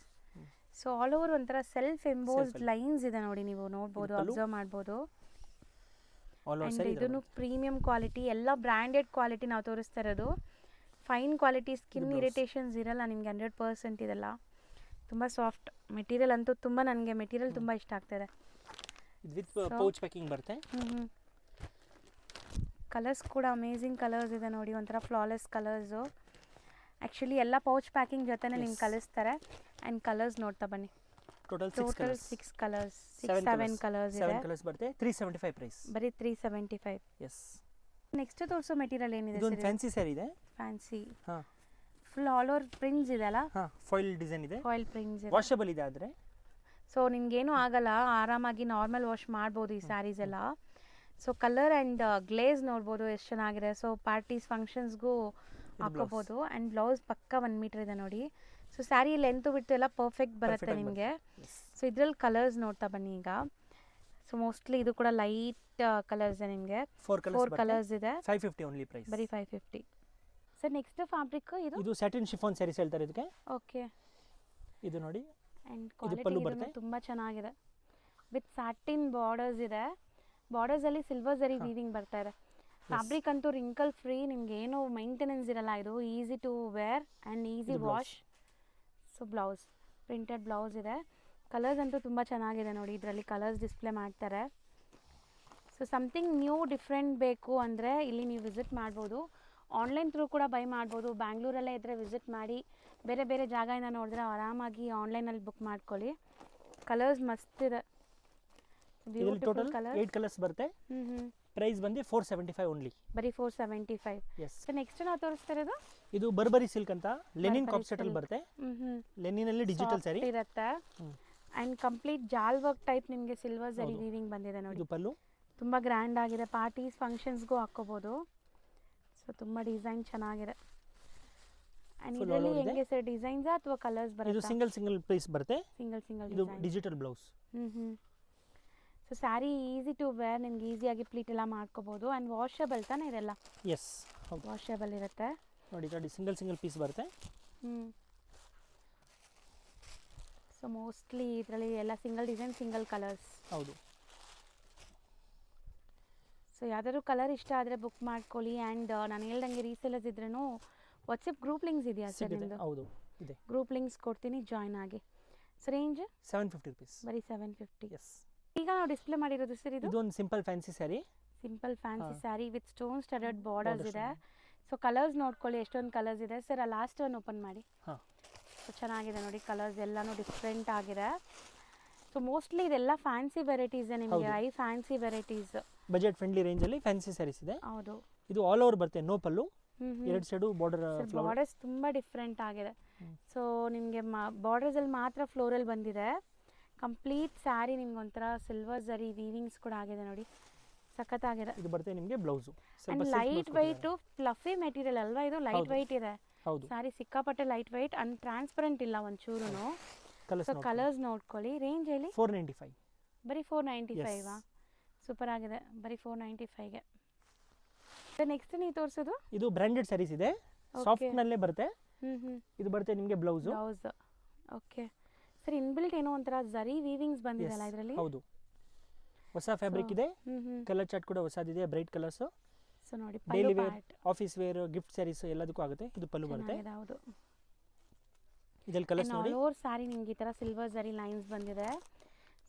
So all over ಒಂಥರ ಸೆಲ್ಫ್ ಎಂಬೋಸ್ಡ್ ಲೈನ್ಸ್ ಇದೆ ನೋಡಿ, ನೀವು ನೋಡ್ಬೋದು, ಅಬ್ಸರ್ವ್ ಮಾಡ್ಬೋದು. ಆ್ಯಂಡ್ ಇದನ್ನು ಪ್ರೀಮಿಯಂ ಕ್ವಾಲಿಟಿ, ಎಲ್ಲ ಬ್ರ್ಯಾಂಡೆಡ್ ಕ್ವಾಲಿಟಿ ನಾವು ತೋರಿಸ್ತಾ ಇರೋದು. ಫೈನ್ ಕ್ವಾಲಿಟಿ, ಸ್ಕಿನ್ ಇರಿಟೇಷನ್ಸ್ ಇರಲ್ಲ ನಿಮಗೆ 100%. ಇದೆಲ್ಲ ತುಂಬ ಸಾಫ್ಟ್ ಮೆಟೀರಿಯಲ್ ಅಂತೂ ತುಂಬ, ನನಗೆ ಮೆಟೀರಿಯಲ್ ತುಂಬ ಇಷ್ಟ ಆಗ್ತಾಯಿದೆ. ವಿತ್ ಪೌಚ್ ಪ್ಯಾಕಿಂಗ್ ಬರುತ್ತೆ. ಕಲರ್ಸ್ ಕೂಡ ಅಮೇಝಿಂಗ್ ಕಲರ್ಸ್ ಇದೆ ನೋಡಿ, ಒಂಥರ ಫ್ಲಾಲೆಸ್ ಕಲರ್ಸು. ಆ್ಯಕ್ಚುಲಿ ಎಲ್ಲ ಪೌಚ್ ಪ್ಯಾಕಿಂಗ್ ಜೊತೆನೇ ನಿಮ್ಗೆ ಕಲಿಸ್ತಾರೆ. ಆ್ಯಂಡ್ ಕಲರ್ಸ್ ನೋಡ್ತಾ ಬನ್ನಿ. ಟೋಟಲ್ 6 ಕಲರ್ಸ್, 7 ಕಲರ್ಸ್ ಇದೆ. 7 ಕಲರ್ಸ್ ಬರುತ್ತೆ. 375 ಪ್ರೈಸ್. ಬರೀ 375. ಎಸ್. ನೆಕ್ಸ್ಟ್ ತೋರಿಸೋ ಮೆಟೀರಿಯಲ್ ಏನಿದೆ? ಇದೊಂದು ಫ್ಯಾನ್ಸಿ ಸ್ಯಾರಿ ಇದೆ. Fancy. Full all over prints ಇದೆ ಅಲ್ಲ? ಫಾಯಿಲ್ ಡಿಸೈನ್ ಇದೆ. ಫಾಯಿಲ್ ಪ್ರಿಂಟ್ಸ್ ಇದೆ. ವಾಷಬಲ್ ಇದೆ ಆದರೆ. ಸೊ ನಿಮ್ಗೇನು ಆಗಲ್ಲ, ಆರಾಮಾಗಿ ನಾರ್ಮಲ್ ವಾಶ್ ಮಾಡ್ಬೋದು ಈ ಸ್ಯಾರೀಸ್ ಎಲ್ಲ. ಸೊ ಕಲರ್ ಆ್ಯಂಡ್ ಗ್ಲೇಸ್ ನೋಡ್ಬೋದು ಎಷ್ಟು ಚೆನ್ನಾಗಿದೆ. ಸೊ ಪಾರ್ಟೀಸ್ ಫಂಕ್ಷನ್ಸ್ಗೂ ಹಾಕೋಬೋದು. ಆ್ಯಂಡ್ ಬ್ಲೌಸ್ ಪಕ್ಕ 1 ಮೀಟರ್ ಇದೆ ನೋಡಿ. ಸೊ ಸ್ಯಾರಿ ಲೆಂತ್ ಬಿಟ್ಟು ಎಲ್ಲ ಪರ್ಫೆಕ್ಟ್ ಬರುತ್ತೆ ನಿಮಗೆ. ಸೊ ಇದ್ರಲ್ಲಿ ಕಲರ್ಸ್ ನೋಡ್ತಾ ಬನ್ನಿ ಈಗ. ಸೊ ಮೋಸ್ಟ್ಲಿ ಇದು ಕೂಡ ಲೈಟ್ ಕಲರ್ಸ್ ಇದೆ ನಿಮಗೆ. 4 ಕಲರ್ಸ್ ಇದೆ. 550 ಓನ್ಲಿ ಪ್ರೈಸ್. ಬರೀ 550. ಸರ್ ನೆಕ್ಸ್ಟ್ ಫ್ಯಾಬ್ರಿಕ್ ಇದು ಸ್ಯಾಟಿನ್ ಶಿಫಾನ್ ಸ್ಯಾರೀಸ್ ಹೇಳ್ತಾರೆ ಇದಕ್ಕೆ. ಓಕೆ. ಇದು ನೋಡಿ. ಆ್ಯಂಡ್ ಕ್ವಾಲಿಟಿ ತುಂಬ ಚೆನ್ನಾಗಿದೆ. ವಿತ್ ಸ್ಯಾಟಿನ್ ಬಾರ್ಡರ್ಸ್ ಇದೆ. ಬಾರ್ಡರ್ಸಲ್ಲಿ ಸಿಲ್ವರ್ ಝರಿ ವೀವಿಂಗ್ ಬರ್ತಾ ಇದೆ. ಫ್ಯಾಬ್ರಿಕ್ ಅಂತೂ ರಿಂಕಲ್ ಫ್ರೀ, ನಿಮ್ಗೆ ಏನೂ ಮೈಂಟೆನೆನ್ಸ್ ಇರಲ್ಲ. ಇದು easy to wear and easy wash. So blouse, printed blouse ಇದೆ. ಕಲರ್ಸ್ ಅಂತೂ ತುಂಬ ಚೆನ್ನಾಗಿದೆ ನೋಡಿ, ಇದರಲ್ಲಿ ಕಲರ್ಸ್ ಡಿಸ್ಪ್ಲೇ ಮಾಡ್ತಾರೆ. ಸೊ ಸಮಥಿಂಗ್ ನ್ಯೂ ಡಿಫ್ರೆಂಟ್ ಬೇಕು ಅಂದರೆ ಇಲ್ಲಿ ನೀವು ವಿಸಿಟ್ ಮಾಡ್ಬೋದು. ಆನ್ಲೈನ್ ಥ್ರೂ ಕೂಡ ಬೈ ಮಾಡ್ಬೋದು. ಬ್ಯಾಂಗ್ಳೂರಲ್ಲೇ ಇದ್ದರೆ ವಿಸಿಟ್ ಮಾಡಿ, ಬೇರೆ ಬೇರೆ ಜಾಗದಿಂದ ನೋಡಿದ್ರೆ ಆರಾಮಾಗಿ ಆನ್ಲೈನಲ್ಲಿ ಬುಕ್ ಮಾಡ್ಕೊಳ್ಳಿ. ಕಲರ್ಸ್ ಮಸ್ತ್ ಇದೆ. ಟೋಟಲ್ 8 ಕಲರ್ಸ್ ಬರುತ್ತೆ. ಪ್ರೈಸ್ ಬಂದು 475 ಓನ್ಲಿ. ಬರೀ 475. ಸೊ ನೆಕ್ಸ್ಟ್ ನಾವು ತೋರಿಸ್ತಾ ಇರೋದು ಇದು ಬರ್ಬರಿ ಸಿಲ್ಕ್ ಅಂತ ಲೆನಿನ್ ಕಾನ್ಸೆಪ್ಟ್ ಅಲ್ಲಿ ಬರುತ್ತೆ. ಲೆನಿನ್ ಅಲ್ಲಿ ಡಿಜಿಟಲ್ ಸ್ಯಾರಿ ಇರುತ್ತೆ. ಆ್ಯಂಡ್ ಕಂಪ್ಲೀಟ್ ಜಾಲ್ ವರ್ಕ್ ಟೈಪ್ ನಿಮಗೆ ಸಿಲ್ವರ್ ಝರಿ ವೀವಿಂಗ್ ಬಂದಿದೆ ನೋಡಿ. ಇದು ಪಲ್ಲು ತುಂಬ ಗ್ರ್ಯಾಂಡ್ ಆಗಿದೆ. ಪಾರ್ಟೀಸ್ ಫಂಕ್ಷನ್ಸ್ಗೂ ಹಾಕೋಬೋದು. ಸೊ ತುಂಬ ಡಿಸೈನ್ ಚೆನ್ನಾಗಿದೆ. ಆ್ಯಂಡ್ ಇದರಲ್ಲಿ ಹೆಂಗೆ ಸರ್ ಡಿಸೈನ್ಸಾ ಅಥವಾ ಕಲರ್ಸ್ ಬರುತ್ತೆ? ಇದು ಸಿಂಗಲ್ ಪೀಸ್ ಬರುತ್ತೆ. ಸಿಂಗಲ್ ಇದು digital blouse. So saree easy to wear, ನಿಮ್ಗೆ ಈಸಿಯಾಗಿ ಪ್ಲೀಟ್ ಎಲ್ಲ ಮಾಡ್ಕೋಬೋದು. ಆ್ಯಂಡ್ ವಾಷಬಲ್ ತಾನೇ ಇದೆಲ್ಲ? ಎಸ್, ವಾಷಬಲ್ ಇರುತ್ತೆ ನೋಡಿ. ನೋಡಿ ಸಿಂಗಲ್ ಪೀಸ್ ಬರುತ್ತೆ. ಸೊ ಮೋಸ್ಟ್ಲಿ ಇದರಲ್ಲಿ ಎಲ್ಲ ಸಿಂಗಲ್ ಡಿಸೈನ್, ಸಿಂಗಲ್ ಕಲರ್ಸ್. ಹೌದು. ಸೊ ಯಾವ್ದಾದ್ರು ಕಲರ್ ಇಷ್ಟ ಆದರೆ ಬುಕ್ ಮಾಡ್ಕೊಳ್ಳಿ. ಆ್ಯಂಡ್ ನಾನು ಹೇಳ್ದಂಗೆ ರೀಸೇಲರ್ಸ್ ಇದ್ರೂ ವಾಟ್ಸಪ್ ಗ್ರೂಪ್ ಲಿಂಕ್ಸ್ ಇದೆಯಾ ಸರ್ ನಿಮ್ಮದು? ಹೌದು ಇದೆ. ಗ್ರೂಪ್ ಲಿಂಕ್ಸ್ ಕೊಡ್ತೀನಿ, ಜಾಯ್ನ್ ಆಗಿ. So range 750 rupees. ಬರೀ 750. ಎಸ್. ಈಗ ನಾವು ಡಿಸ್ಪ್ಲೇ ಮಾಡಿರೋದು ಸರ್ ಇದು ಒಂದು simple fancy sari. Simple fancy sari with stone studded borders ಇದೆ. ಸೊ ಕಲರ್ಸ್ ನೋಡ್ಕೊಳ್ಳಿ, ಎಷ್ಟೊಂದು ಕಲರ್ಸ್ ಇದೆ ಸರ್. ಲಾಸ್ಟ್ ಒನ್ ಓಪನ್ ಮಾಡಿ. ಸೊ ಚೆನ್ನಾಗಿದೆ ನೋಡಿ, ಕಲರ್ಸ್ ಎಲ್ಲನೂ ಡಿಫ್ರೆಂಟ್ ಆಗಿದೆ. ಸೊ ಮೋಸ್ಟ್ಲಿ ಇದೆಲ್ಲ ಫ್ಯಾನ್ಸಿ ವೆರೈಟೀಸ್ ನಿಮಗೆ, ಐ ಫ್ಯಾನ್ಸಿ ವೆರೈಟೀಸ್. ಬಜೆಟ್ ಫ್ರೆಂಡ್ಲಿ ರೇಂಜಲ್ಲಿ ಫ್ಯಾನ್ಸಿ ಸ್ಯಾರೀಸ್ ಇದೆ. ಹೌದು. ಇದು ಆಲ್ ಓವರ್ ಬರುತ್ತೆ, ನೋ ಪಲ್ಲು, ಎರಡು ಸೈಡು ಬಾರ್ಡರ್ ಫ್ಲವರ್. ಬಾರ್ಡರ್ಸ್ ತುಂಬ ಡಿಫ್ರೆಂಟ್ ಆಗಿದೆ. ಸೊ ನಿಮಗೆ ಬಾರ್ಡರ್ಸಲ್ಲಿ ಮಾತ್ರ ಫ್ಲೋರಲ್ ಬಂದಿದೆ. ಕಂಪ್ಲೀಟ್ ಸ್ಯಾರಿ ನಿಮ್ಗೆ ಒಂಥರ ಸಿಲ್ವರ್ ಜರಿ ವೀವಿಂಗ್ಸ್ ಕೂಡ ಆಗಿದೆ ನೋಡಿ, ಸಖತ್ತಾಗಿದೆ. ಇದು ಬರುತ್ತೆ ನಿಮಗೆ blouse. And light white fluffy material ಅಲ್ವಾ ಇದು, ಲೈಟ್ ವೈಟ್ ಇದೆ. ಹೌದು. ಸ್ಯಾರಿ ಸಿಕ್ಕಾಪಟ್ಟೆ ಲೈಟ್ ವೈಟ್ ಅಂಡ್ ಟ್ರಾನ್ಸ್ಪರೆಂಟ್ ಇಲ್ಲ ಒಂಚೂರು. ಸೊ ಕಲರ್ಸ್ ನೋಡ್ಕೊಳ್ಳಿ. ರೇಂಜ್ ಹೇಳಿ. 495. ಬರೀ 495. ಸೂಪರ್ ಆಗಿದೆ, ಬರೀ 495ಗೆ. ನೆಕ್ಸ್ಟ್ ನೀವು ತೋರಿಸೋದು ಇದು ಬ್ರಾಂಡೆಡ್ ಸ್ಯಾರೀಸ್ ಇದೆ, ಸಾಫ್ಟ್ ನಲ್ಲೇ ಬರುತ್ತೆ. ಇದು ಬರುತ್ತೆ ನಿಮಗೆ ಬ್ಲೌಸ್. ಓಕೆ ಸರ್, ಇನ್ಬಿಲ್ಟ್ ಏನೋ ಒಂಥರ ಜರಿ ವೀವಿಂಗ್ಸ್ ಬಂದಿದೆಲ್ಲ ಇದರಲ್ಲಿ. ಹೌದು, ಹೊಸ ಫ್ಯಾಬ್ರಿಕ್ ಇದೆ. ಕಲರ್ ಚಾರ್ಟ್ ಕೂಡ ಹೊಸದಿದೆ, ಬ್ರೈಟ್ ಕಲರ್ಸ್. ಸೊ ನೋಡಿ, daily wear, office wear, gift sarees ಎಲ್ಲದಕ್ಕೂ ಆಗುತ್ತೆ. ಇದು ಪಲ್ಲು ಬರುತ್ತೆ. ಹೌದು. ಇದೆಲ್ಲ ಕಲರ್ಸ್ ನೋಡಿ. ಆಲ್ ಓವರ್ ಸ್ಯಾರಿ ನಿಮಗೆ ಈ ತರ ಸಿಲ್ವರ್ ಜರಿ ಲೈನ್ಸ್ ಬಂದಿದೆ.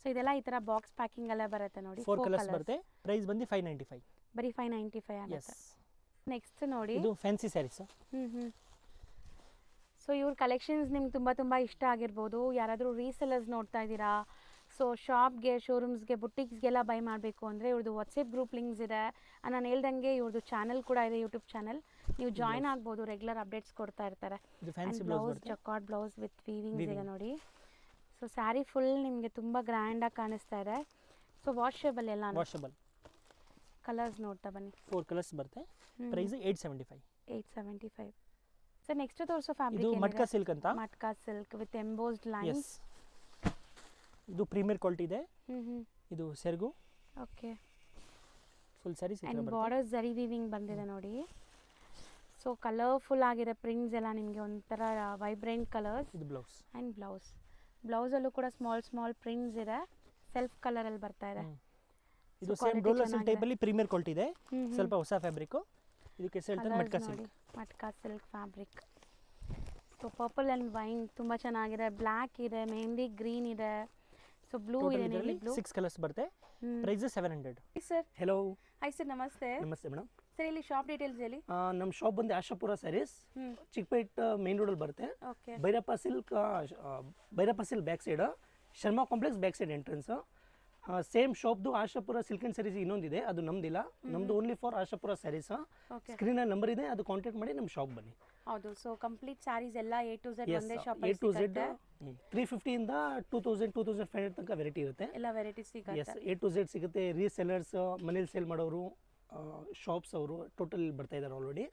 ಸೊ ಇದೆಲ್ಲ ಈ ತರ ಬಾಕ್ಸ್ ಪ್ಯಾಕಿಂಗ್ ಎಲ್ಲ ಬರುತ್ತೆ ನೋಡಿ. 4 ಕಲರ್ಸ್ ಬರುತ್ತೆ. ಪ್ರೈಸ್ ಬಂದು 595. ಬರೀ 595 ಆಗುತ್ತೆ. ನೆಕ್ಸ್ಟ್ ನೋಡಿ, ಇದು ಫ್ಯಾನ್ಸಿ ಸ್ಯಾರೀಸ್. ಸೊ ಇವ್ರ ಕಲೆಕ್ಷನ್ಸ್ ನಿಮ್ಗೆ ತುಂಬ ಇಷ್ಟ ಆಗಿರ್ಬೋದು. ಯಾರಾದರೂ ರೀಸೆಲರ್ಸ್ ನೋಡ್ತಾ ಇದ್ದೀರಾ, ಸೊ ಶಾಪ್ಗೆ, ಶೋರೂಮ್ಸ್ಗೆ, ಬುಟ್ಟಿಕ್ಸ್ಗೆಲ್ಲ ಬೈ ಮಾಡಬೇಕು ಅಂದರೆ ಇವ್ರದ್ದು ವಾಟ್ಸಪ್ ಗ್ರೂಪ್ ಲಿಂಕ್ಸ್ ಇದೆ. ನಾನು ಹೇಳ್ದಂಗೆ ಇವ್ರದ್ದು ಚಾನಲ್ ಕೂಡ ಇದೆ, ಯೂಟ್ಯೂಬ್ ಚಾನಲ್. ನೀವು ಜಾಯ್ನ್ ಆಗ್ಬೋದು, ರೆಗ್ಯುಲರ್ ಅಪ್ಡೇಟ್ಸ್ ಕೊಡ್ತಾ ಇರ್ತಾರೆ. Blouse jacquard blouse with weavings ಇದೆ ನೋಡಿ. ಸೊ ಸ್ಯಾರಿ ಫುಲ್ ನಿಮಗೆ ತುಂಬ ಗ್ರ್ಯಾಂಡಾಗಿ ಕಾಣಿಸ್ತಾ ಇದೆ. ಸೊ ವಾಷೇಬಲ್ ಎಲ್ಲ. ವಾಷೇಬಲ್. ಕಲರ್ಸ್ ನೋಡ್ತಾ ಬನ್ನಿ. 4 ಕಲರ್ಸ್ ಬರುತ್ತೆ. ಪ್ರೈಸ್ 875. 875. ಸರ್ ನೆಕ್ಸ್ಟ್ ತೋರಿಸೋ ಫ್ಯಾಬ್ರಿಕ್ ಇದು ಮಟ್ಕಾ ಸಿಲ್ಕ್ ಅಂತ. Matka silk with embossed lines. ಇದು ಪ್ರೀಮಿಯರ್ ಕ್ವಾಲಿಟಿ ಇದೆ. ಇದು ಸೆರಗು. Okay. Full sarees and borders zari weaving ಬಂದಿದೆ ನೋಡಿ. ಸೊ ಕಲರ್ಫುಲ್ ಆಗಿದೆ ಪ್ರಿಂಟ್ಸ್ ಎಲ್ಲ ನಿಮಗೆ, ಒಂಥರ ವೈಬ್ರೆಂಟ್ ಕಲರ್ಸ್. ಇದು ಬ್ಲೌಸ್. ಅಂಡ್ ಬ್ಲೌಸಲ್ಲೂ ಕೂಡ ಸ್ಮಾಲ್ ಪ್ರಿಂಟ್ಸ್ ಇದೆ, ಸೆಲ್ಫ್ ಕಲರಲ್ಲಿ ಬರ್ತಾ ಇದೆ. ಇದು ಸೇಮ್ ಡೋಲರ್ ಸಿಲ್ಕ್ ಟೈಪ್ ಅಲ್ಲಿ ಪ್ರೀಮಿಯರ್ ಕ್ವಾಲಿಟಿ ಇದೆ, ಸ್ವಲ್ಪ ಹೊಸ ಫ್ಯಾಬ್ರಿಕ್. ಇದಕ್ಕೆ ಹೇಳ್ತಾರೆ matka silk. Matka silk fabric. So purple and wine ತುಂಬ ಚೆನ್ನಾಗಿದೆ. ಬ್ಲ್ಯಾಕ್ ಇದೆ, ಮೆಹಂದಿ ಗ್ರೀನ್ ಇದೆ, ಸೊ ಬ್ಲೂ ಇದೆ, ನೇವಿ ಬ್ಲೂ. 6 ಕಲರ್ಸ್ ಬರುತ್ತೆ. Price 700. Sir hello. Hi sir, ನಮಸ್ತೆ. ನಮಸ್ತೆ ಮೇಡಮ್. ಸರ್ ಇಲ್ಲಿ ಶಾಪ್ ಡೀಟೇಲ್ಸ್ ಹೇಳಿ. ನಮ್ಮ ಶಾಪ್ ಬಂದು ಆಶಾಪುರ ಸ್ಯಾರೀಸ್, ಚಿಕ್ಕಪೇಟ್ ಮೇನ್ ರೋಡಲ್ಲಿ ಬರುತ್ತೆ. Okay. Bhyrappa silk back side, Sharma complex back side entrance. Same ಶಾಪ್ದು ಆಶಾಪುರ ಸಿಲ್ಕ್ ಆ್ಯಂಡ್ ಸ್ಯಾರೀಸ್ ಇನ್ನೊಂದಿದೆ, ಅದು ನಮ್ದಿಲ್ಲ. ನಮ್ದು ಓನ್ಲಿ ಫಾರ್ ಆಶಾಪುರ ಸ್ಯಾರೀಸ್. ಸ್ಕ್ರೀನಲ್ಲಿ ನಂಬರ್ ಇದೆ, ಅದು ಕಾಂಟ್ಯಾಕ್ಟ್ ಮಾಡಿ ನಮ್ಮ ಶಾಪ್ ಬನ್ನಿ. ಹೌದು. ಸೊ ಕಂಪ್ಲೀಟ್ ಸ್ಯಾರೀಸ್ ಎಲ್ಲ A to Z ಒಂದೇ ಶಾಪ್ A to Z 350 ಇಂದ 2500 ತನಕ ವೆರೈಟಿ ಇರುತ್ತೆ. ಎಲ್ಲ ವೆರೈಟೀಸ್ ಸಿಗುತ್ತೆ. A to Z ಸಿಗುತ್ತೆ. ರೀಸೆಲ್ಲರ್ಸ್, ಮನೇಲಿ ಸೇಲ್ ಮಾಡೋರು, ಶಾಪ್ಸ್ ಅವರು ಟೋಟಲ್ ಬರ್ತಾ ಇದ್ದಾರೆ ಆಲ್ರೆಡಿ.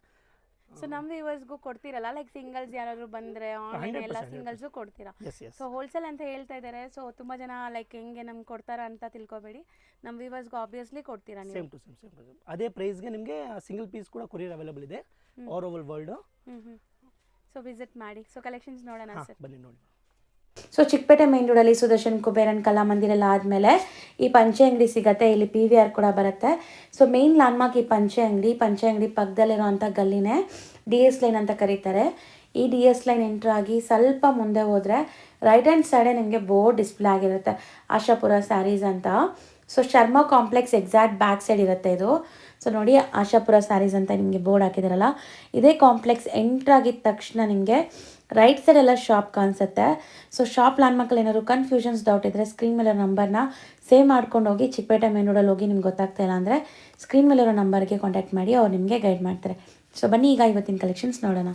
ಸೊ ನಮ್ಮ ವ್ಯೂವರ್ಸ್ಗೂ ಕೊಡ್ತೀರಲ್ಲ, ಲೈಕ್ ಸಿಂಗಲ್ಸ್ ಯಾರಾದರೂ ಬಂದರೆ ಆನ್ಲೈನ್ ಎಲ್ಲ ಸಿಂಗಲ್ಸು ಕೊಡ್ತೀರಾ? ಸೊ ಹೋಲ್ಸೇಲ್ ಅಂತ ಹೇಳ್ತಾ ಇದ್ದಾರೆ. ಸೊ ತುಂಬ ಜನ ಲೈಕ್ ಹೆಂಗೆ ನಮ್ಗೆ ಕೊಡ್ತಾರ ಅಂತ ತಿಳ್ಕೊಬೇಡಿ, ನಮ್ಮ ವ್ಯೂವರ್ಸ್ಗೂ ಆಬ್ವಿಯಸ್ಲಿ ಕೊಡ್ತೀರಾ ನೀವು. ಸೇಮ್ ಟು ಸೇಮ್ ಅದೇ ಪ್ರೈಸ್ಗೆ ನಿಮಗೆ ಸಿಂಗಲ್ ಪೀಸ್ ಕೂಡ ಕೊರಿಯರ್ ಅವೈಲೇಬಲ್ ಇದೆ all over world. So visit ಮಾಡಿ. ಸೊ ಕಲೆಕ್ಷನ್ಸ್ ನೋಡೋಣ ಸರ್, ಬನ್ನಿ ನೋಡಿ. ಸೊ ಚಿಕ್ಕಪೇಟೆ ಮೇನ್ ರೋಡಲ್ಲಿ ಸುದರ್ಶನ್ ಕುಬೇರನ್ ಕಲಾಮಂದಿರ ಎಲ್ಲ ಆದಮೇಲೆ ಈ ಪಂಚೆ ಅಂಗಡಿ ಸಿಗುತ್ತೆ. ಇಲ್ಲಿ PVR ಕೂಡ ಬರುತ್ತೆ. ಸೊ ಮೇನ್ ಲ್ಯಾಂಡ್ಮಾರ್ಕ್ ಈ ಪಂಚೆ ಅಂಗಡಿ ಪಕ್ಕದಲ್ಲಿರೋಂಥ ಗಲ್ಲಿನೇ DS ಲೈನ್ ಅಂತ ಕರೀತಾರೆ. ಈ DS ಲೈನ್ ಎಂಟ್ರ್ ಆಗಿ ಸ್ವಲ್ಪ ಮುಂದೆ ಹೋದರೆ ರೈಟ್ ಹ್ಯಾಂಡ್ ಸೈಡೇ ನಿಮಗೆ ಬೋರ್ಡ್ ಡಿಸ್ಪ್ಲೇ ಆಗಿರುತ್ತೆ, ಆಶಾಪುರ ಸ್ಯಾರೀಸ್ ಅಂತ. So Sharma complex exact back side ಇರುತ್ತೆ ಇದು. ಸೊ ನೋಡಿ, ಆಶಾಪುರ ಸ್ಯಾರೀಸ್ ಅಂತ ನಿಮಗೆ ಬೋರ್ಡ್ ಹಾಕಿದಾರಲ್ಲ, ಇದೇ ಕಾಂಪ್ಲೆಕ್ಸ್ ಎಂಟ್ರ್ ಆಗಿದ ತಕ್ಷಣ ನಿಮಗೆ ರೈಟ್ ಸೈಡ್ ಎಲ್ಲ ಶಾಪ್ ಕಾಣಿಸುತ್ತೆ. ಸೊ ಶಾಪ್ ಲ್ಯಾಂಡ್ಮಾರ್ಕಲ್ಲಿ ಏನಾದ್ರು ಕನ್ಫ್ಯೂಷನ್ಸ್, ಡೌಟ್ ಇದ್ದರೆ ಸ್ಕ್ರೀನ್ ಮೇಲೆ ನಂಬರ್ನ ಸೇವ್ ಮಾಡ್ಕೊಂಡು ಹೋಗಿ. ಚಿಕ್ಕಪೇಟೆ ಮೇನ್ ರೋಡಲ್ಲಿ ಹೋಗಿ ನಿಮ್ಗೆ ಗೊತ್ತಾಗ್ತಾ ಇಲ್ಲ ಅಂದರೆ ಸ್ಕ್ರೀನ್ ಮೇಲಿರೋ ನಂಬರ್ಗೆ ಕಾಂಟ್ಯಾಕ್ಟ್ ಮಾಡಿ, ಅವ್ರು ನಿಮಗೆ ಗೈಡ್ ಮಾಡ್ತಾರೆ. ಸೊ ಬನ್ನಿ ಈಗ ಇವತ್ತಿನ ಕಲೆಕ್ಷನ್ಸ್ ನೋಡೋಣ.